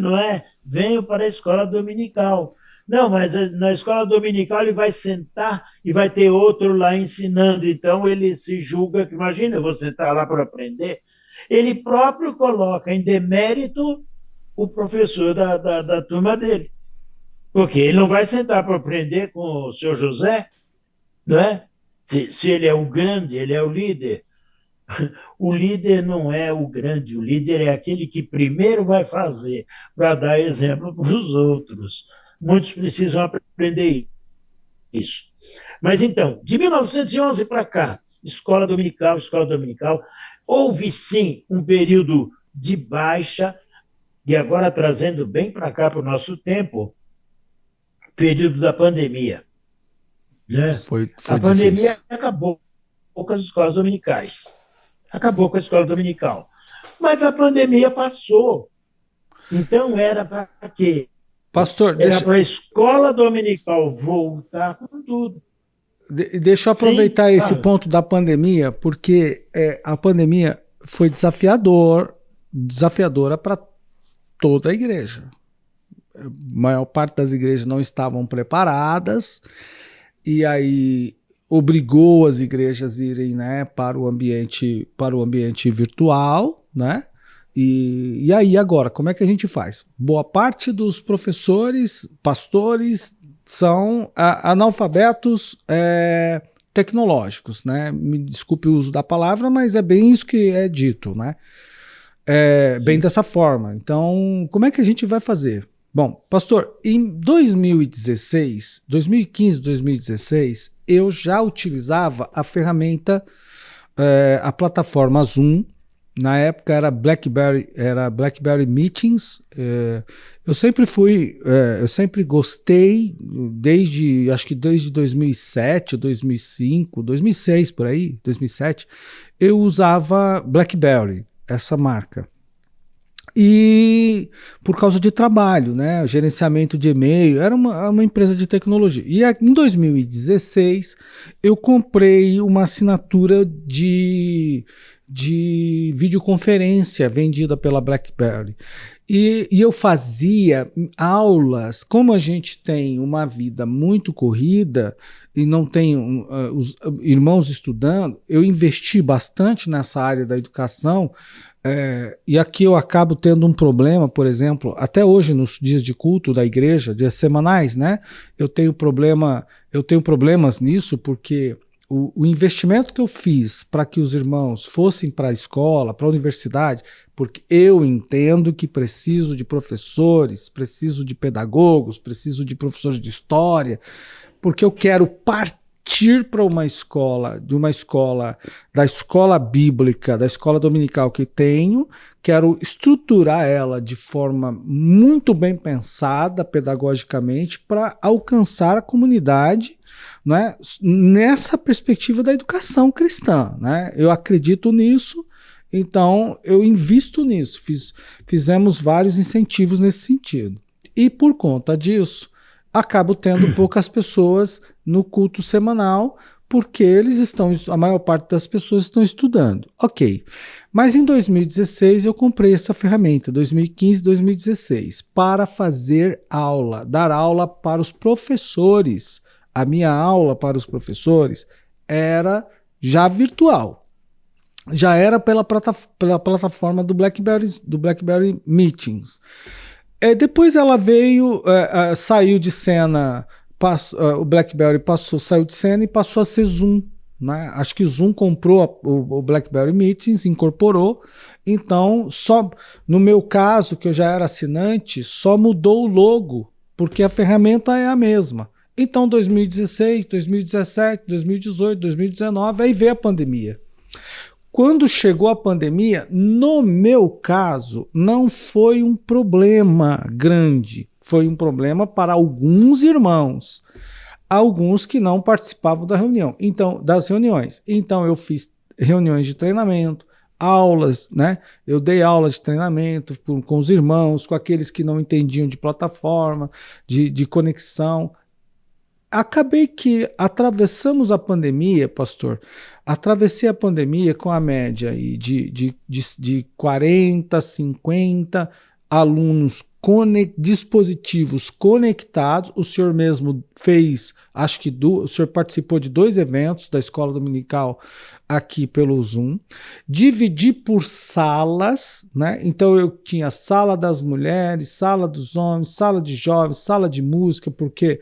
não é? Venho para a escola dominical. Não, mas na escola dominical ele vai sentar e vai ter outro lá ensinando. Então ele se julga que, imagina, eu vou sentar lá para aprender. Ele próprio coloca em demérito o professor da turma dele. Porque ele não vai sentar para aprender com o seu José, não é? Se ele é o grande, ele é o líder. O líder não é o grande, o líder é aquele que primeiro vai fazer para dar exemplo para os outros. Muitos precisam aprender isso. Mas então, de 1911 para cá, escola dominical, houve sim um período de baixa, e agora trazendo bem para cá, para o nosso tempo, período da pandemia. Né? Foi a pandemia acabou com as escolas dominicais. Acabou com a escola dominical. Mas a pandemia passou. Então era para quê? Pastor, era para a escola dominical voltar com tudo. Deixa eu aproveitar esse ponto da pandemia, porque a pandemia foi desafiadora para toda a igreja. A maior parte das igrejas não estavam preparadas, e aí obrigou as igrejas a irem, né, para o ambiente virtual, né? E aí agora, como é que a gente faz? Boa parte dos professores, pastores, são analfabetos tecnológicos, né? Me desculpe o uso da palavra, mas é bem isso que é dito, né? Bem dessa forma. Então, como é que a gente vai fazer? Bom, pastor, em 2015, 2016, eu já utilizava a ferramenta, a plataforma Zoom. Na época era BlackBerry Meetings. Eu sempre gostei, acho que desde 2007, 2005, 2006 por aí, 2007, eu usava BlackBerry, essa marca. E por causa de trabalho, né, gerenciamento de e-mail, era uma empresa de tecnologia. E em 2016 eu comprei uma assinatura de videoconferência vendida pela BlackBerry. E eu fazia aulas, como a gente tem uma vida muito corrida e não tem os irmãos estudando, eu investi bastante nessa área da educação, E aqui eu acabo tendo um problema, por exemplo, até hoje nos dias de culto da igreja, dias semanais, né? Eu tenho problemas nisso porque o investimento que eu fiz para que os irmãos fossem para a escola, para a universidade, porque eu entendo que preciso de professores, preciso de pedagogos, preciso de professores de história, porque eu quero partir para uma escola, da escola bíblica, da escola dominical que tenho, quero estruturar ela de forma muito bem pensada, pedagogicamente, para alcançar a comunidade, né, nessa perspectiva da educação cristã, né? Eu acredito nisso, então eu invisto nisso. Fizemos vários incentivos nesse sentido. E por conta disso, acabo tendo poucas pessoas no culto semanal, porque a maior parte das pessoas estão estudando. Ok. Mas em 2016 eu comprei essa ferramenta, 2015, 2016, para fazer aula, dar aula para os professores. A minha aula para os professores era já virtual. Já era pela plataforma do BlackBerry Meetings. Depois ela veio, saiu de cena, o BlackBerry saiu de cena e passou a ser Zoom, né? Acho que o Zoom comprou o BlackBerry Meetings, incorporou. Então, só no meu caso, que eu já era assinante, só mudou o logo, porque a ferramenta é a mesma. Então, 2016, 2017, 2018, 2019, aí veio a pandemia. Quando chegou a pandemia, no meu caso, não foi um problema grande. Foi um problema para alguns irmãos, alguns que não participavam das reuniões. Então, eu fiz reuniões de treinamento, aulas, né? Eu dei aula de treinamento com os irmãos, com aqueles que não entendiam de plataforma, de conexão. Acabei que atravessamos a pandemia, pastor. Atravessei a pandemia com a média aí de 40, 50 alunos dispositivos conectados. O senhor mesmo fez, acho que o senhor participou de 2 eventos da Escola Dominical aqui pelo Zoom. Dividi por salas, né? Então eu tinha sala das mulheres, sala dos homens, sala de jovens, sala de música, porque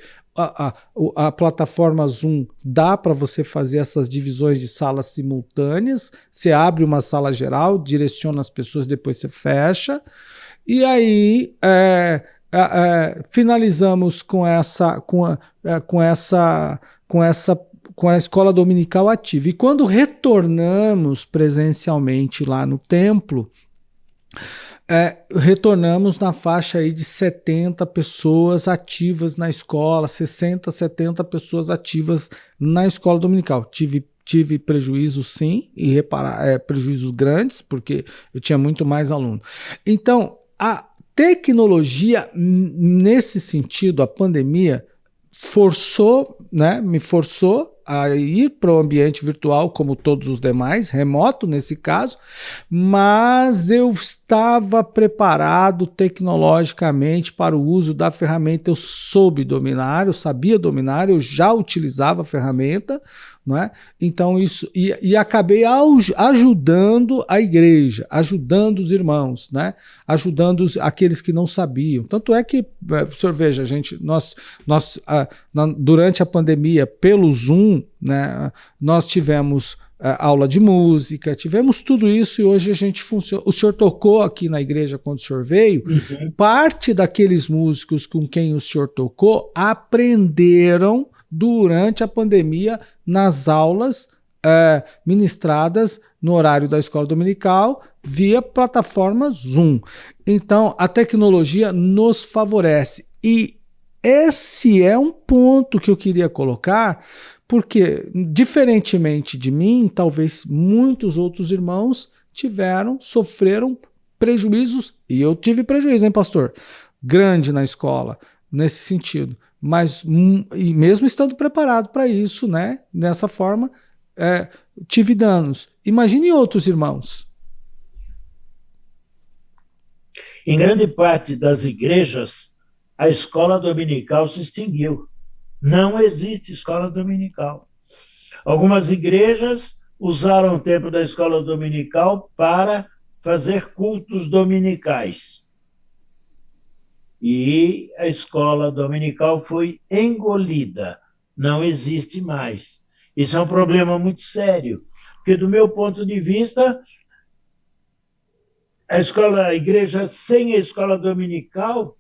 a plataforma Zoom dá para você fazer essas divisões de salas simultâneas. Você abre uma sala geral, direciona as pessoas, depois você fecha. E aí finalizamos com a escola dominical ativa. E quando retornamos presencialmente lá no templo, retornamos na faixa aí de 70 pessoas ativas na escola, 60, 70 pessoas ativas na escola dominical. Tive prejuízos, sim, e prejuízos grandes, porque eu tinha muito mais aluno. Então, a tecnologia, nesse sentido, a pandemia me forçou a ir para o ambiente virtual, como todos os demais, remoto nesse caso, mas eu estava preparado tecnologicamente para o uso da ferramenta. Eu soube dominar, eu sabia dominar, eu já utilizava a ferramenta, não é? Então isso, e acabei ajudando a igreja, ajudando os irmãos, né? Ajudando aqueles que não sabiam. Tanto é que, o senhor veja, durante a pandemia, pelo Zoom, né, nós tivemos aula de música, tivemos tudo isso, e hoje a gente funciona. O senhor tocou aqui na igreja quando o senhor veio. Uhum. Parte daqueles músicos com quem o senhor tocou aprenderam durante a pandemia nas aulas ministradas no horário da escola dominical via plataforma Zoom. Então, a tecnologia nos favorece. E esse é um ponto que eu queria colocar, porque, diferentemente de mim, talvez muitos outros irmãos sofreram prejuízos, e eu tive prejuízo, hein, pastor? Grande na escola, nesse sentido. Mas, e mesmo estando preparado para isso, né, dessa forma, tive danos. Imagine outros irmãos. Em grande parte das igrejas, a escola dominical se extinguiu. Não existe escola dominical. Algumas igrejas usaram o tempo da escola dominical para fazer cultos dominicais. E a escola dominical foi engolida, não existe mais. Isso é um problema muito sério, porque, do meu ponto de vista, a igreja sem a escola dominical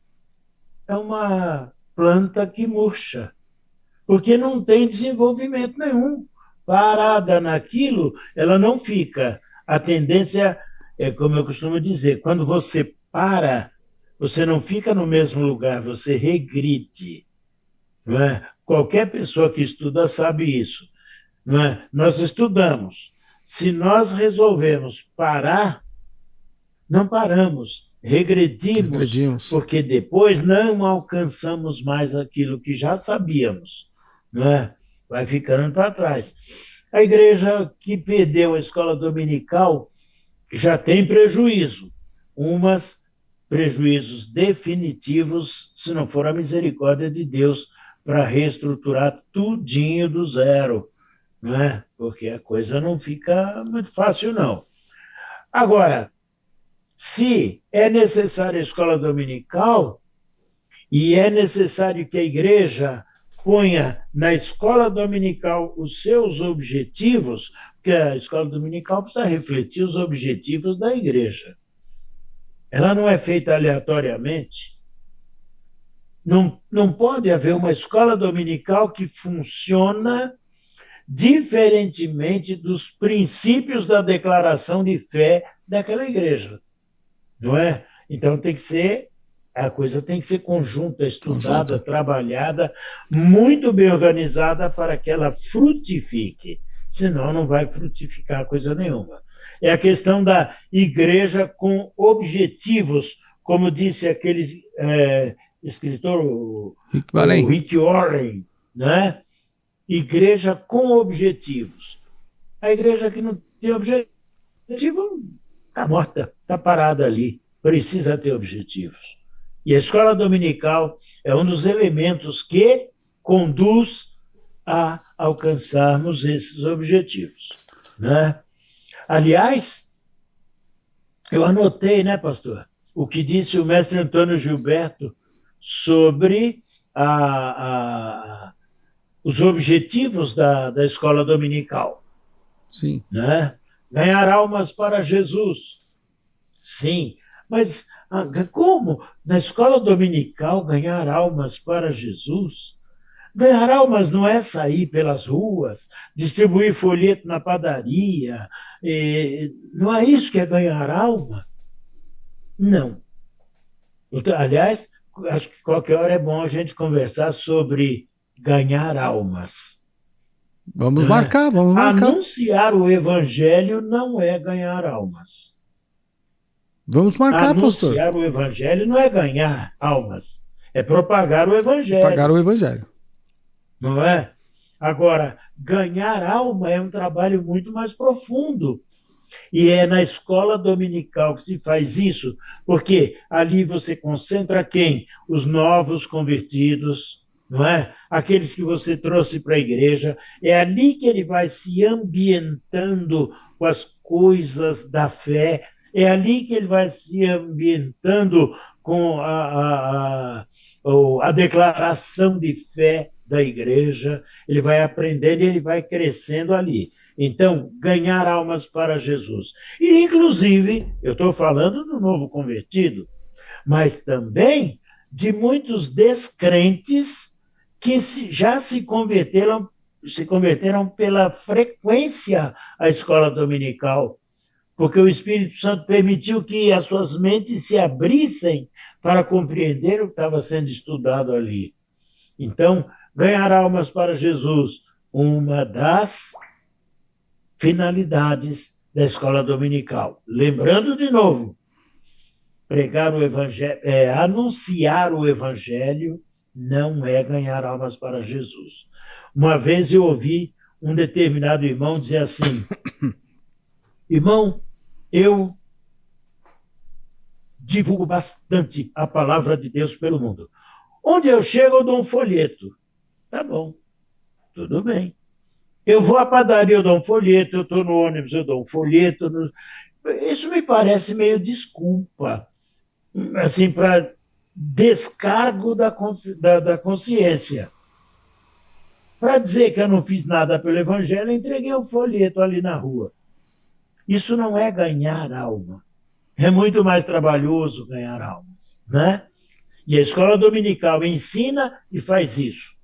é uma planta que murcha, porque não tem desenvolvimento nenhum. Parada naquilo, ela não fica. A tendência é, como eu costumo dizer, quando você para, você não fica no mesmo lugar, você regride. Não é? Qualquer pessoa que estuda sabe isso. Não é? Nós estudamos. Se nós resolvemos parar, não paramos, regredimos, porque depois não alcançamos mais aquilo que já sabíamos. Não é? Vai ficando para trás. A igreja que perdeu a escola dominical já tem prejuízo, prejuízos definitivos, se não for a misericórdia de Deus, para reestruturar tudinho do zero, não é? Porque a coisa não fica muito fácil, não. Agora, se é necessária a escola dominical e é necessário que a igreja ponha na escola dominical os seus objetivos, porque a escola dominical precisa refletir os objetivos da igreja. Ela não é feita aleatoriamente. Não pode haver uma escola dominical que funciona diferentemente dos princípios da declaração de fé daquela igreja. Não é? Então a coisa tem que ser conjunta, estudada, trabalhada, muito bem organizada para que ela frutifique. Senão não vai frutificar coisa nenhuma. É a questão da igreja com objetivos, como disse aquele escritor, o Rick Warren, né? Igreja com objetivos. A igreja que não tem objetivo está morta, está parada ali, precisa ter objetivos. E a escola dominical é um dos elementos que conduz a alcançarmos esses objetivos, né? Aliás, eu anotei, né, pastor, o que disse o mestre Antônio Gilberto sobre os objetivos da escola dominical. Sim. Né? Ganhar almas para Jesus. Sim, mas como na escola dominical ganhar almas para Jesus? Ganhar almas não é sair pelas ruas, distribuir folheto na padaria, não é isso que é ganhar alma? Não. Aliás, acho que qualquer hora é bom a gente conversar sobre ganhar almas. Vamos marcar, vamos marcar. Anunciar o evangelho não é ganhar almas. Vamos marcar, pastor. Anunciar o evangelho não é ganhar almas, é propagar o evangelho. Propagar o evangelho. Não é? Agora, ganhar alma é um trabalho muito mais profundo. E é na escola dominical que se faz isso, porque ali você concentra quem? Os novos convertidos, não é? Aqueles que você trouxe para a igreja. É ali que ele vai se ambientando com as coisas da fé. É ali que ele vai se ambientando com a declaração de fé da igreja. Ele vai aprendendo e ele vai crescendo ali. Então, ganhar almas para Jesus. E, inclusive, eu estou falando do novo convertido, mas também de muitos descrentes que já se converteram pela frequência à escola dominical, porque o Espírito Santo permitiu que as suas mentes se abrissem para compreender o que estava sendo estudado ali. Então, ganhar almas para Jesus, uma das finalidades da escola dominical. Lembrando de novo, pregar o evangelho, anunciar o evangelho não é ganhar almas para Jesus. Uma vez eu ouvi um determinado irmão dizer assim: irmão, eu divulgo bastante a palavra de Deus pelo mundo. Onde eu chego, eu dou um folheto. Tá bom, tudo bem. Eu vou à padaria, eu dou um folheto, eu estou no ônibus, eu dou um folheto. Isso me parece meio desculpa, assim, para descargo da consciência. Para dizer que eu não fiz nada pelo Evangelho, eu entreguei um folheto ali na rua. Isso não é ganhar alma. É muito mais trabalhoso ganhar almas, né? E a escola dominical ensina e faz isso.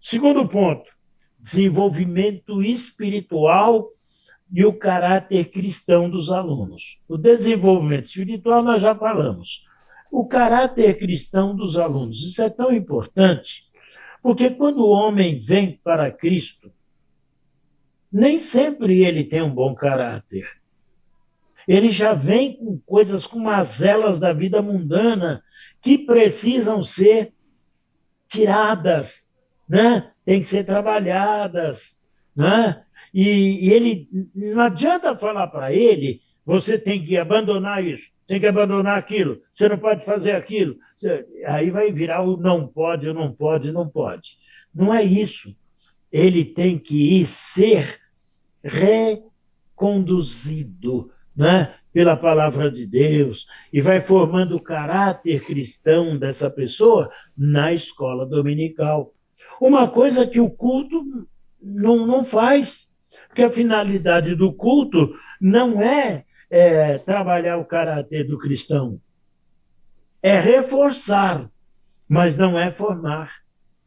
Segundo ponto, desenvolvimento espiritual e o caráter cristão dos alunos. O desenvolvimento espiritual nós já falamos. O caráter cristão dos alunos. Isso é tão importante, porque quando o homem vem para Cristo, nem sempre ele tem um bom caráter. Ele já vem com coisas, com mazelas da vida mundana que precisam ser tiradas, né? Tem que ser trabalhadas, né? E ele não adianta falar para ele, você tem que abandonar isso, tem que abandonar aquilo, você não pode fazer aquilo. Aí vai virar o não pode, não pode, não pode. Não é isso. Ele tem que ir ser reconduzido, né, pela palavra de Deus, e vai formando o caráter cristão dessa pessoa na escola dominical. Uma coisa que o culto não faz, porque a finalidade do culto não é trabalhar o caráter do cristão, é reforçar, mas não é formar.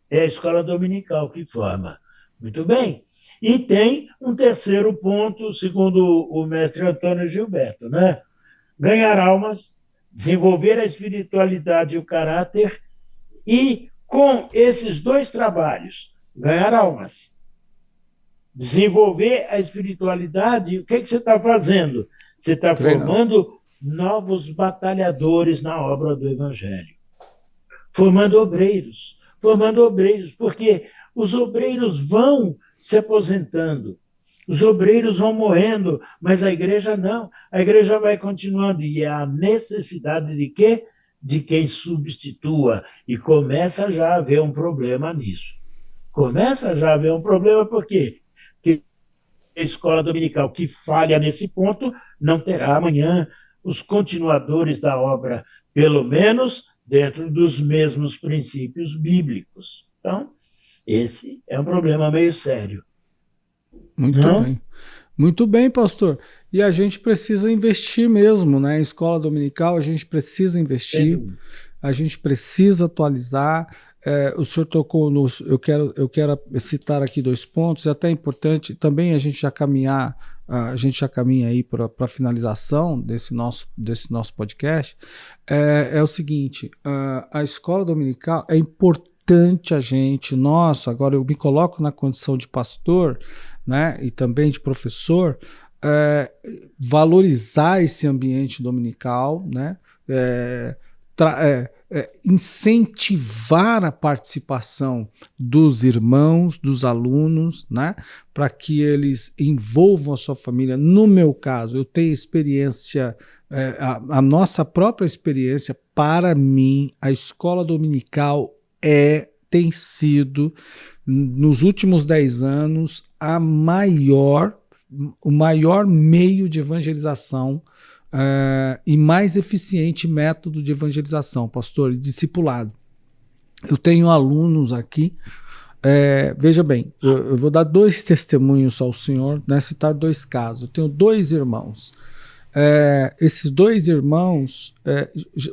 É a escola dominical que forma. Muito bem. E tem um terceiro ponto, segundo o mestre Antônio Gilberto, né? Ganhar almas, desenvolver a espiritualidade e o caráter, e com esses dois trabalhos, ganhar almas, desenvolver a espiritualidade, o que você está fazendo? Você está formando novos batalhadores na obra do Evangelho, formando obreiros, porque os obreiros vão se aposentando, os obreiros vão morrendo, mas a igreja não, a igreja vai continuando, e há necessidade de quê? De quem substitua, e começa já a haver um problema nisso. Começa já a haver um problema, por quê? Porque a escola dominical que falha nesse ponto não terá amanhã os continuadores da obra, pelo menos dentro dos mesmos princípios bíblicos. Então, esse é um problema meio sério. Muito bem. Muito bem, pastor. E a gente precisa investir mesmo, né? Escola dominical, a gente precisa investir, a gente precisa atualizar. O senhor tocou nos. Eu quero citar aqui 2 pontos, é até importante também a gente já caminha aí para a finalização desse nosso podcast. É o seguinte: a escola dominical é importante a gente, agora eu me coloco na condição de pastor, né, e também de professor, valorizar esse ambiente dominical, né, incentivar a participação dos irmãos, dos alunos, né, para que eles envolvam a sua família. No meu caso, eu tenho experiência, a nossa própria experiência. Para mim, a escola dominical tem sido, nos últimos 10 anos, o maior meio de evangelização e mais eficiente método de evangelização, pastor, e discipulado. Eu tenho alunos aqui, veja bem, eu vou dar 2 testemunhos ao senhor, né, citar 2 casos. Eu tenho 2 irmãos. Esses 2 irmãos,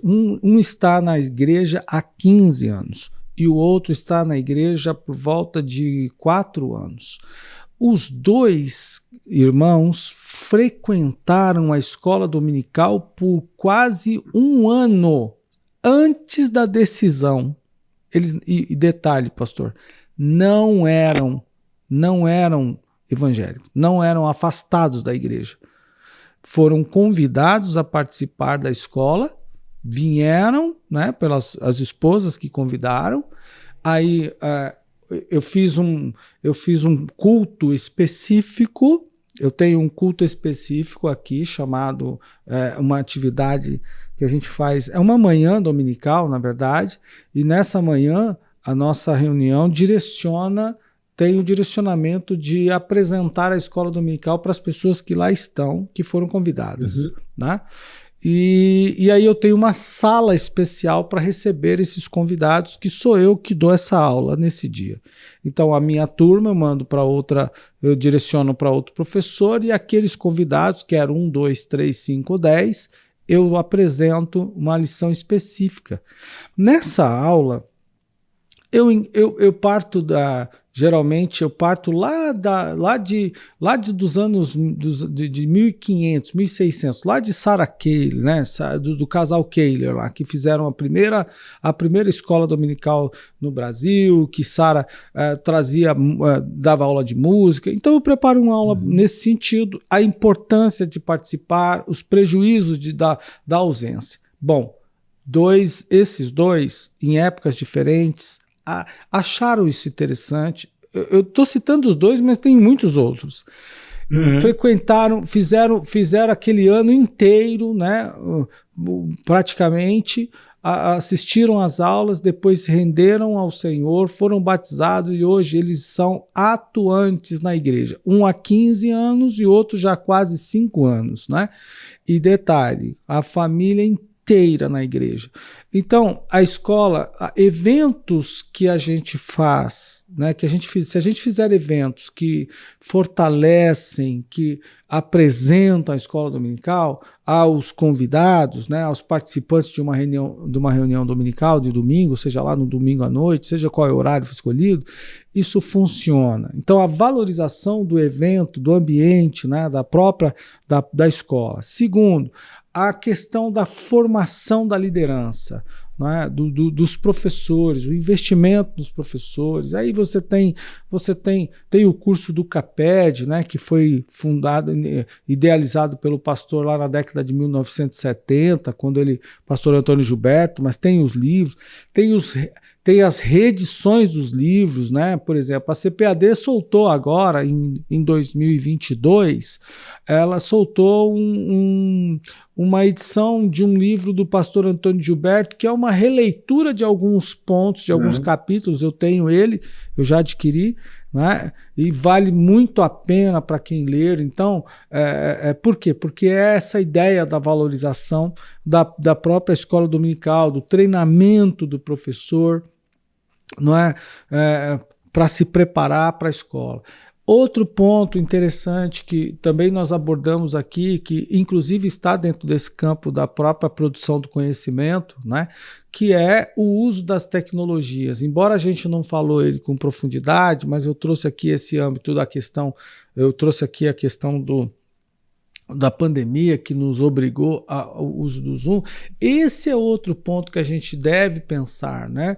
um está na igreja há 15 anos e o outro está na igreja por volta de 4 anos. Os 2 irmãos frequentaram a escola dominical por quase 1 ano antes da decisão. E detalhe, pastor, não eram evangélicos, não eram afastados da igreja. Foram convidados a participar da escola, vieram, né, pelas as esposas que convidaram. Aí eu fiz um culto específico. Eu tenho um culto específico aqui chamado uma atividade que a gente faz, é uma manhã dominical, na verdade, e nessa manhã a nossa reunião direciona tem o direcionamento de apresentar a escola dominical para as pessoas que lá estão, que foram convidadas, né? E aí eu tenho uma sala especial para receber esses convidados, que sou eu que dou essa aula nesse dia. Então a minha turma eu mando para outra, eu direciono para outro professor, e aqueles convidados, quer 1, 2, 3, 5, 10, eu apresento uma lição específica. Nessa aula, eu parto geralmente eu parto lá dos anos de 1500, 1600, lá de Sarah Kayler, né, do casal Kayler lá, que fizeram a primeira escola dominical no Brasil, que Sarah dava aula de música. Então eu preparo uma aula nesse sentido, a importância de participar, os prejuízos da ausência. Bom, esses dois, em épocas diferentes, acharam isso interessante. Eu estou citando os dois, mas tem muitos outros. Frequentaram, fizeram aquele ano inteiro, né, praticamente, assistiram às aulas, depois se renderam ao Senhor, foram batizados, e hoje eles são atuantes na igreja. Um há 15 anos e outro já há quase 5 anos, né? E detalhe, a família inteira na igreja. Então, a escola, eventos que a gente faz, né, se a gente fizer eventos que fortalecem, que apresentam a escola dominical aos convidados, né, aos participantes de uma reunião dominical de domingo, seja lá no domingo à noite, seja qual é o horário escolhido, isso funciona. Então, a valorização do evento, do ambiente, né, da escola. Segundo, a questão da formação da liderança, né, dos professores, o investimento dos professores. Aí você tem o curso do CAPED, né, que foi fundado, idealizado pelo pastor lá na década de 1970, pastor Antônio Gilberto, mas tem os livros, tem as reedições dos livros, né? Por exemplo, a CPAD soltou agora, em 2022, ela soltou uma edição de um livro do pastor Antônio Gilberto, que é uma releitura de alguns pontos, de alguns capítulos. Eu tenho ele, eu já adquiri, né? E vale muito a pena para quem ler. Então, por quê? Porque é essa ideia da valorização da própria escola dominical, do treinamento do professor, não é, para se preparar para a escola. Outro ponto interessante que também nós abordamos aqui, que inclusive está dentro desse campo da própria produção do conhecimento, né, que é o uso das tecnologias. Embora a gente não falou ele com profundidade, mas eu trouxe aqui esse âmbito da questão, eu trouxe aqui a questão da pandemia que nos obrigou ao uso do Zoom. Esse é outro ponto que a gente deve pensar, né?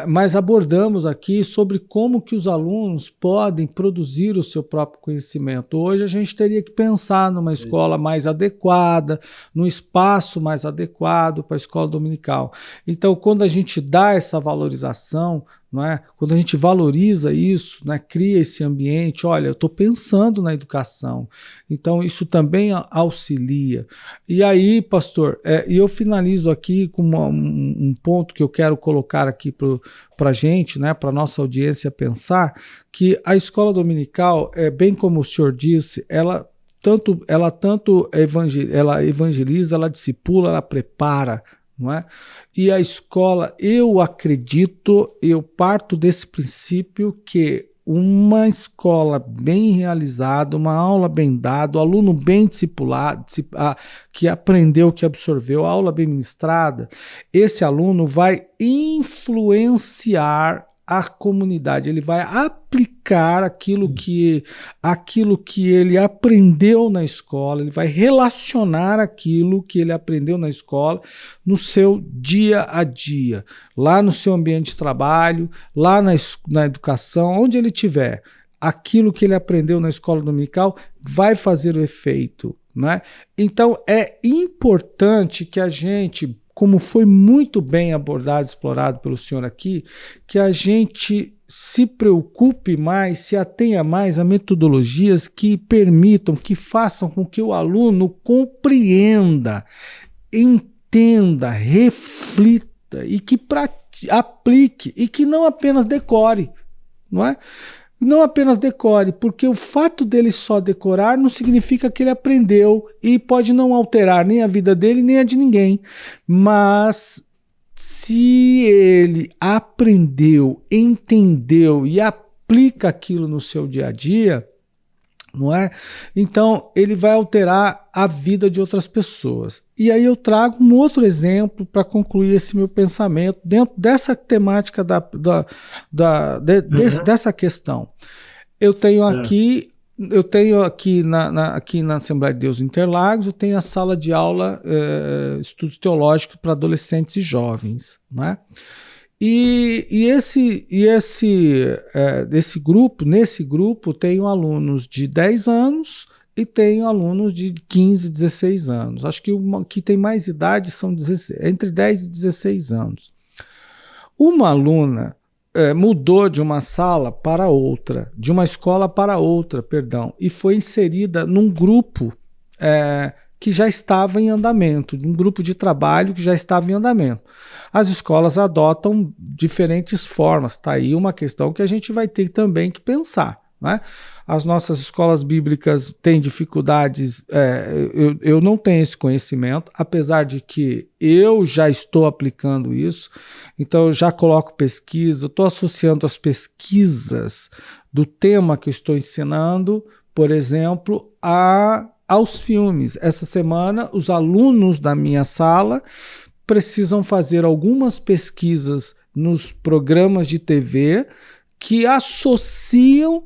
Mas abordamos aqui sobre como que os alunos podem produzir o seu próprio conhecimento. Hoje a gente teria que pensar numa escola mais adequada, num espaço mais adequado para a escola dominical. Então, quando a gente dá essa valorização, não é? Quando a gente valoriza isso, né, cria esse ambiente, olha, eu estou pensando na educação, então isso também auxilia. E aí, pastor, e eu finalizo aqui com um ponto que eu quero colocar aqui para a gente, né, para a nossa audiência pensar, que a escola dominical, bem como o senhor disse, ela evangeliza, ela discipula, ela prepara, não é? E a escola, eu parto desse princípio que uma escola bem realizada, uma aula bem dada, o aluno bem discipulado, que aprendeu, que absorveu, a aula bem ministrada, esse aluno vai influenciar a comunidade, ele vai aplicar aquilo que ele aprendeu na escola, ele vai relacionar aquilo que ele aprendeu na escola no seu dia a dia, lá no seu ambiente de trabalho, lá na educação, onde ele estiver. Aquilo que ele aprendeu na escola dominical vai fazer o efeito, né? Então é importante que a gente, como foi muito bem abordado, explorado pelo senhor aqui, que a gente se preocupe mais, se atenha mais a metodologias que permitam, que façam com que o aluno compreenda, entenda, reflita e que aplique, e que não apenas decore, não é? não apenas decore, porque o fato dele só decorar não significa que ele aprendeu e pode não alterar nem a vida dele nem a de ninguém. Mas se ele aprendeu, entendeu e aplica aquilo no seu dia a dia, não é? Então ele vai alterar a vida de outras pessoas. E aí eu trago um outro exemplo para concluir esse meu pensamento dentro dessa temática dessa questão. Eu tenho aqui na Assembleia de Deus Interlagos, eu tenho a sala de aula estudos teológicos para adolescentes e jovens, né? Nesse grupo tenho alunos de 10 anos e tenho alunos de 15, 16 anos. Acho que o que tem mais idade são entre 10 e 16 anos. Uma aluna mudou de uma sala para outra, de uma escola para outra, perdão, e foi inserida num grupo que já estava em andamento, um grupo de trabalho que já estava em andamento. As escolas adotam diferentes formas, tá aí uma questão que a gente vai ter também que pensar, né? As nossas escolas bíblicas têm dificuldades, eu não tenho esse conhecimento, apesar de que eu já estou aplicando isso, então eu já coloco pesquisa, estou associando as pesquisas do tema que eu estou ensinando, por exemplo, aos filmes. Essa semana, os alunos da minha sala precisam fazer algumas pesquisas nos programas de TV que associam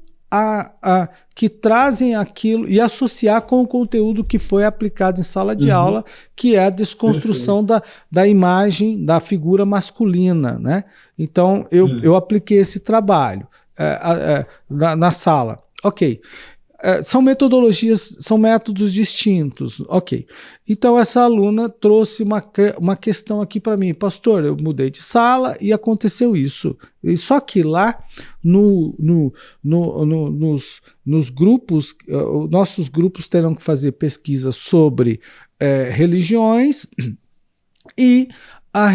que trazem aquilo e associar com o conteúdo que foi aplicado em sala de aula, que é a desconstrução da imagem da figura masculina, né? Então, eu apliquei esse trabalho na sala. Ok. São metodologias, são métodos distintos, ok. Então essa aluna trouxe uma questão aqui para mim, pastor, eu mudei de sala e aconteceu isso. E só que lá nos grupos, nossos grupos terão que fazer pesquisa sobre religiões e as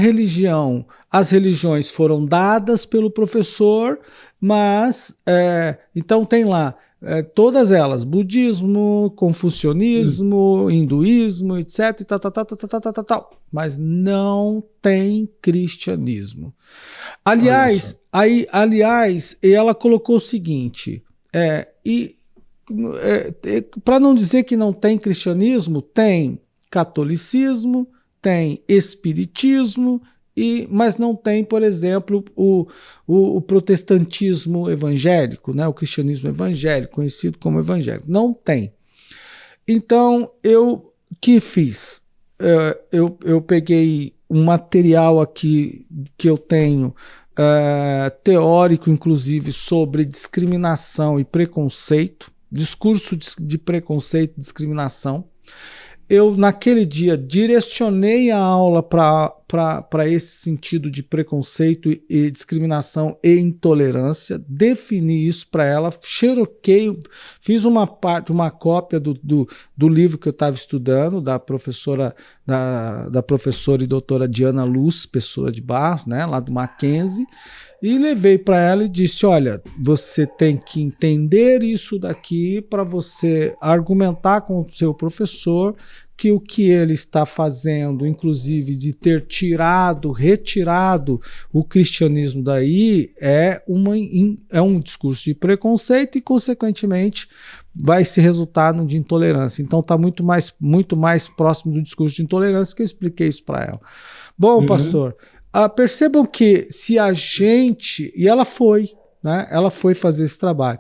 religiões foram dadas pelo professor, mas então tem lá todas elas, budismo, confucionismo, hinduísmo, etc, tal, mas não tem cristianismo. Aliás, ela colocou o seguinte, para não dizer que não tem cristianismo, tem catolicismo, tem espiritismo, mas não tem, por exemplo, o protestantismo evangélico, né? O cristianismo evangélico, conhecido como evangélico. Não tem. Então, eu que fiz? Eu peguei um material aqui que eu tenho, teórico, inclusive, sobre discriminação e preconceito, discurso de preconceito e discriminação. Eu, naquele dia, direcionei a aula para esse sentido de preconceito e discriminação e intolerância, defini isso para ela, xeroquei, fiz uma cópia do livro que eu estava estudando, da professora e doutora Diana Luz Pessoa de Barros, né, lá do Mackenzie, e levei para ela e disse, olha, você tem que entender isso daqui para você argumentar com o seu professor que o que ele está fazendo, inclusive de ter retirado o cristianismo daí, é um discurso de preconceito e, consequentemente, vai se resultar de intolerância. Então está muito mais próximo do discurso de intolerância, que eu expliquei isso para ela. Bom, pastor, percebam que se a gente... E ela foi, né? Ela foi fazer esse trabalho.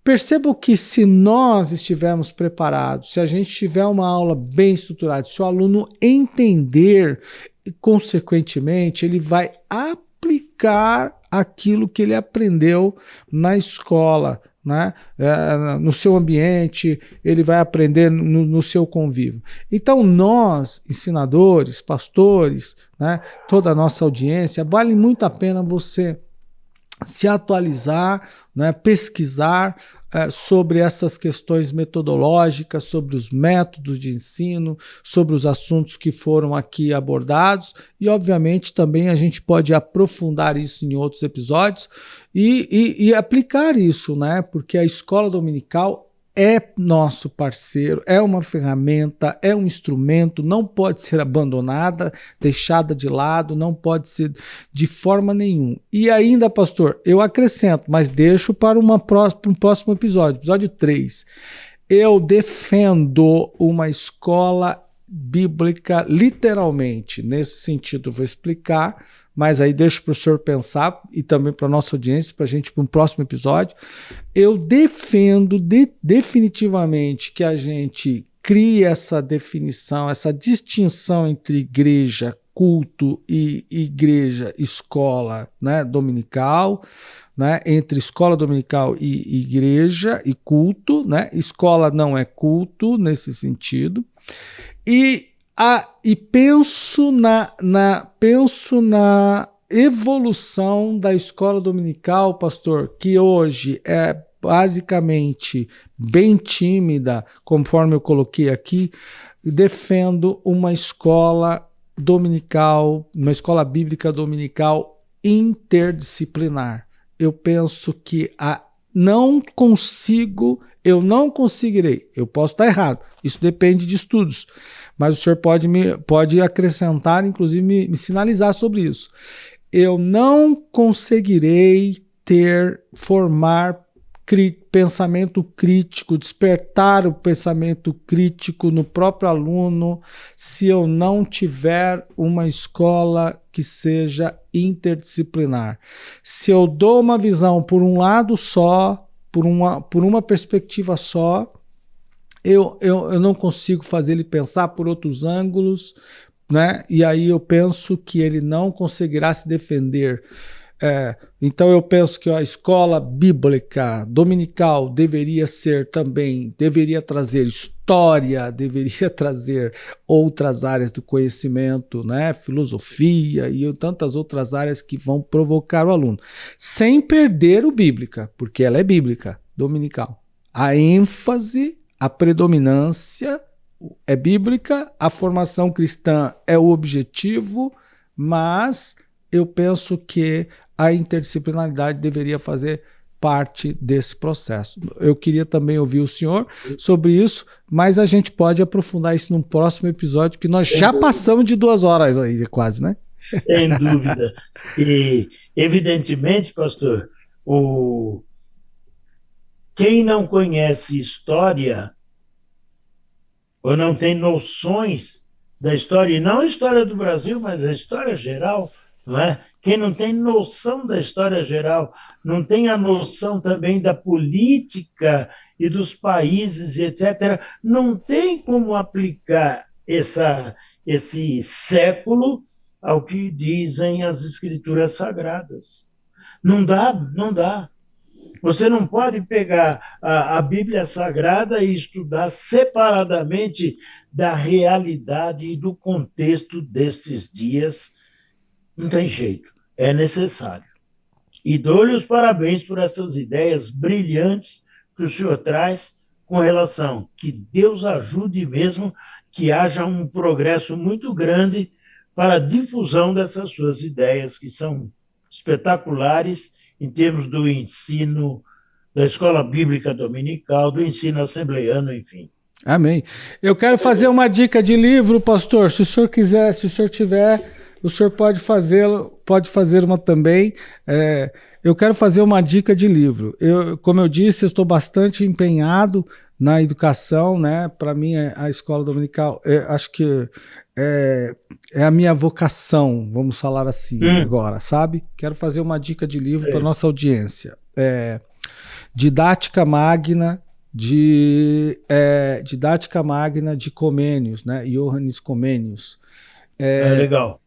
Percebam que se nós estivermos preparados, se a gente tiver uma aula bem estruturada, se o aluno entender, consequentemente, ele vai aplicar aquilo que ele aprendeu na escola, né? No seu ambiente, ele vai aprender no seu convívio. Então nós, ensinadores, pastores, né, toda a nossa audiência, vale muito a pena você se atualizar, né, pesquisar sobre essas questões metodológicas, sobre os métodos de ensino, sobre os assuntos que foram aqui abordados, e obviamente também a gente pode aprofundar isso em outros episódios e aplicar isso, né? Porque a escola dominical é nosso parceiro, é uma ferramenta, é um instrumento, não pode ser abandonada, deixada de lado, não pode ser de forma nenhuma. E ainda, pastor, eu acrescento, mas deixo para um próximo episódio, episódio 3. Eu defendo uma escola bíblica literalmente, nesse sentido, eu vou explicar, mas aí deixo para o senhor pensar e também para a nossa audiência, para a gente para um próximo episódio. Eu defendo definitivamente que a gente crie essa definição, essa distinção entre igreja, culto e igreja, escola, né, dominical, né, entre escola dominical e igreja e culto, né? Escola não é culto nesse sentido. E penso na evolução da escola dominical, pastor, que hoje é basicamente bem tímida, conforme eu coloquei aqui. Defendo uma escola dominical, uma escola bíblica dominical interdisciplinar. Eu penso que eu não conseguirei, eu posso estar errado, isso depende de estudos, mas o senhor pode acrescentar, inclusive me sinalizar sobre isso. Eu não conseguirei formar pensamento crítico, despertar o pensamento crítico no próprio aluno, se eu não tiver uma escola que seja interdisciplinar. Se eu dou uma visão por um lado só, por uma perspectiva só, eu não consigo fazer ele pensar por outros ângulos, né? E aí eu penso que ele não conseguirá se defender. Então eu penso que a escola bíblica dominical deveria trazer história, deveria trazer outras áreas do conhecimento, né? Filosofia e tantas outras áreas que vão provocar o aluno, sem perder o bíblica, porque ela é bíblica, dominical. A ênfase, a predominância é bíblica, a formação cristã é o objetivo, mas eu penso que a interdisciplinaridade deveria fazer parte desse processo. Eu queria também ouvir o senhor sobre isso, mas a gente pode aprofundar isso num próximo episódio, que nós já passamos de 2 horas aí, quase, né? Sem dúvida. E, evidentemente, pastor, quem não conhece história ou não tem noções da história, e não a história do Brasil, mas a história geral, não é? Quem não tem noção da história geral, não tem a noção também da política e dos países, etc., não tem como aplicar esse século ao que dizem as Escrituras Sagradas. Não dá. Você não pode pegar a Bíblia Sagrada e estudar separadamente da realidade e do contexto destes dias. Não tem jeito. É necessário. E dou-lhe os parabéns por essas ideias brilhantes que o senhor traz com relação. Que Deus ajude mesmo que haja um progresso muito grande para a difusão dessas suas ideias, que são espetaculares em termos do ensino da escola bíblica dominical, do ensino assembleiano, enfim. Amém. Eu quero fazer uma dica de livro, pastor. Se o senhor quiser, se o senhor tiver, o senhor pode fazer uma também. Eu quero fazer uma dica de livro. Como eu disse, eu estou bastante empenhado na educação, né? Para mim, a escola dominical, acho que é a minha vocação, vamos falar assim agora, sabe? Quero fazer uma dica de livro para nossa audiência. Didática Magna de Comênios, né? Johannes Comênios. Legal.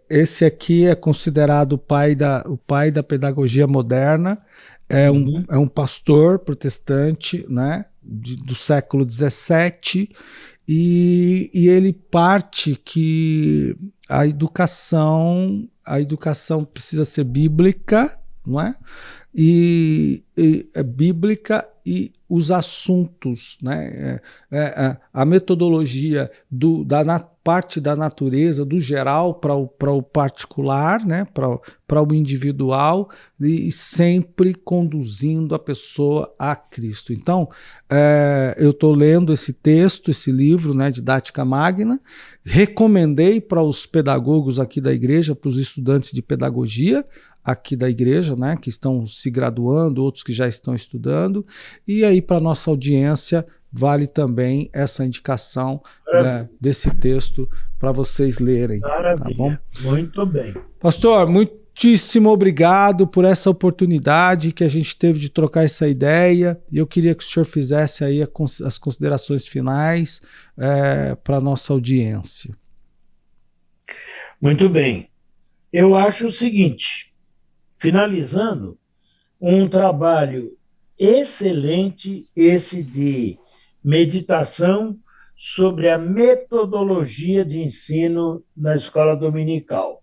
Esse aqui é considerado o pai da pedagogia moderna. É um pastor protestante, né? Do século XVII, e ele parte que a educação precisa ser bíblica, não é? bíblica e os assuntos, né? A metodologia da parte da natureza, do geral para o particular, né? Para o individual, e sempre conduzindo a pessoa a Cristo. Então, eu estou lendo esse texto, esse livro, né? Didática Magna, recomendei para os pedagogos aqui da igreja, para os estudantes de pedagogia aqui da igreja, né, que estão se graduando, outros que já estão estudando, e aí para nossa audiência vale também essa indicação, né, desse texto para vocês lerem. Maravilha. Tá bom? Muito bem. Pastor, muitíssimo obrigado por essa oportunidade que a gente teve de trocar essa ideia, e eu queria que o senhor fizesse aí as considerações finais para a nossa audiência. Muito bem. Eu acho o seguinte, finalizando, um trabalho excelente esse de meditação sobre a metodologia de ensino na escola dominical.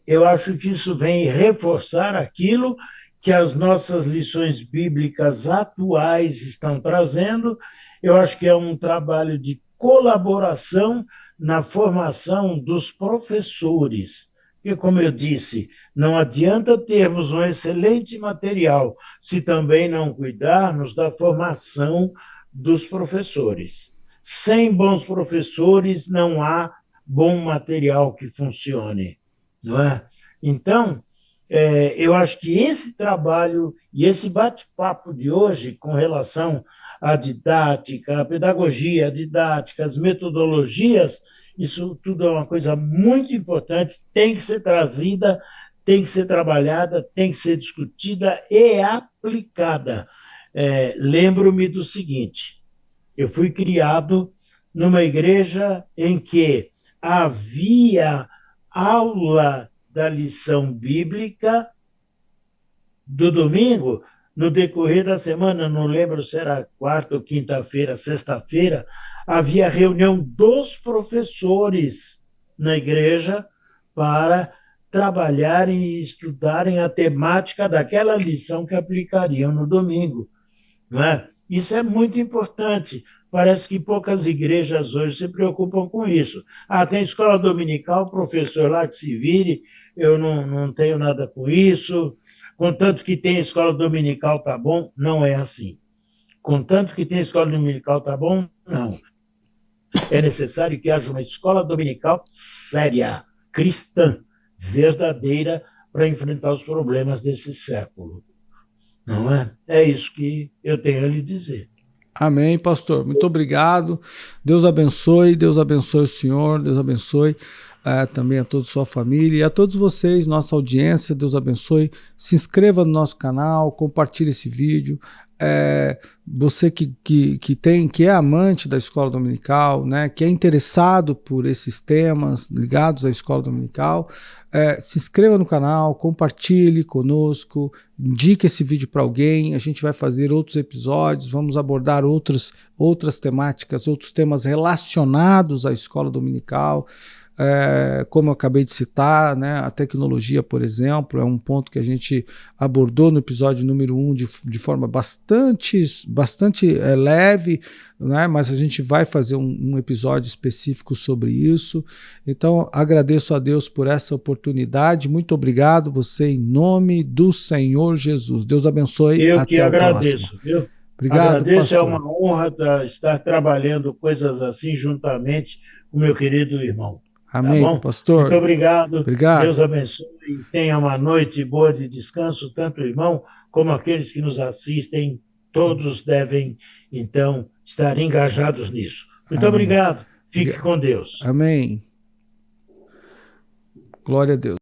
Eu acho que isso vem reforçar aquilo que as nossas lições bíblicas atuais estão trazendo. Eu acho que é um trabalho de colaboração na formação dos professores. Porque, como eu disse, não adianta termos um excelente material se também não cuidarmos da formação dos professores. Sem bons professores não há bom material que funcione, não é? Então, eu acho que esse trabalho e esse bate-papo de hoje com relação à didática, à pedagogia, à didática, às metodologias, isso tudo é uma coisa muito importante, tem que ser trazida, tem que ser trabalhada, tem que ser discutida e aplicada. Lembro-me do seguinte, eu fui criado numa igreja em que havia aula da lição bíblica do domingo, no decorrer da semana, não lembro se era quarta ou quinta-feira, sexta-feira, havia reunião dos professores na igreja para trabalharem e estudarem a temática daquela lição que aplicariam no domingo. Não é? Isso é muito importante. Parece que poucas igrejas hoje se preocupam com isso. Tem escola dominical, professor lá que se vire, eu não tenho nada com isso. Contanto que tem escola dominical, tá bom? Não é assim. Contanto que tem escola dominical, tá bom? Não. É necessário que haja uma escola dominical séria, cristã, verdadeira, para enfrentar os problemas desse século. Não é? É isso que eu tenho a lhe dizer. Amém, pastor. Muito obrigado. Deus abençoe o senhor, Deus abençoe também a toda a sua família e a todos vocês, nossa audiência, Deus abençoe. Se inscreva no nosso canal, compartilhe esse vídeo. Você que é amante da escola dominical, né, que é interessado por esses temas ligados à escola dominical, se inscreva no canal, compartilhe conosco, indique esse vídeo para alguém. A gente vai fazer outros episódios, vamos abordar outras temáticas, outros temas relacionados à escola dominical. Como eu acabei de citar, né, a tecnologia, por exemplo, é um ponto que a gente abordou no episódio número 1 de forma bastante leve, né, mas a gente vai fazer um episódio específico sobre isso. Então, agradeço a Deus por essa oportunidade. Muito obrigado, você, em nome do Senhor Jesus. Deus abençoe. Eu até que agradeço, viu? Obrigado, agradeço, pastor. É uma honra estar trabalhando coisas assim juntamente com meu querido irmão. Amém, tá bom? pastor. Muito obrigado. Obrigado. Deus abençoe e tenha uma noite boa de descanso, tanto o irmão como aqueles que nos assistem. Todos devem, então, estar engajados nisso. Muito obrigado. Fique com Deus. Amém. Glória a Deus.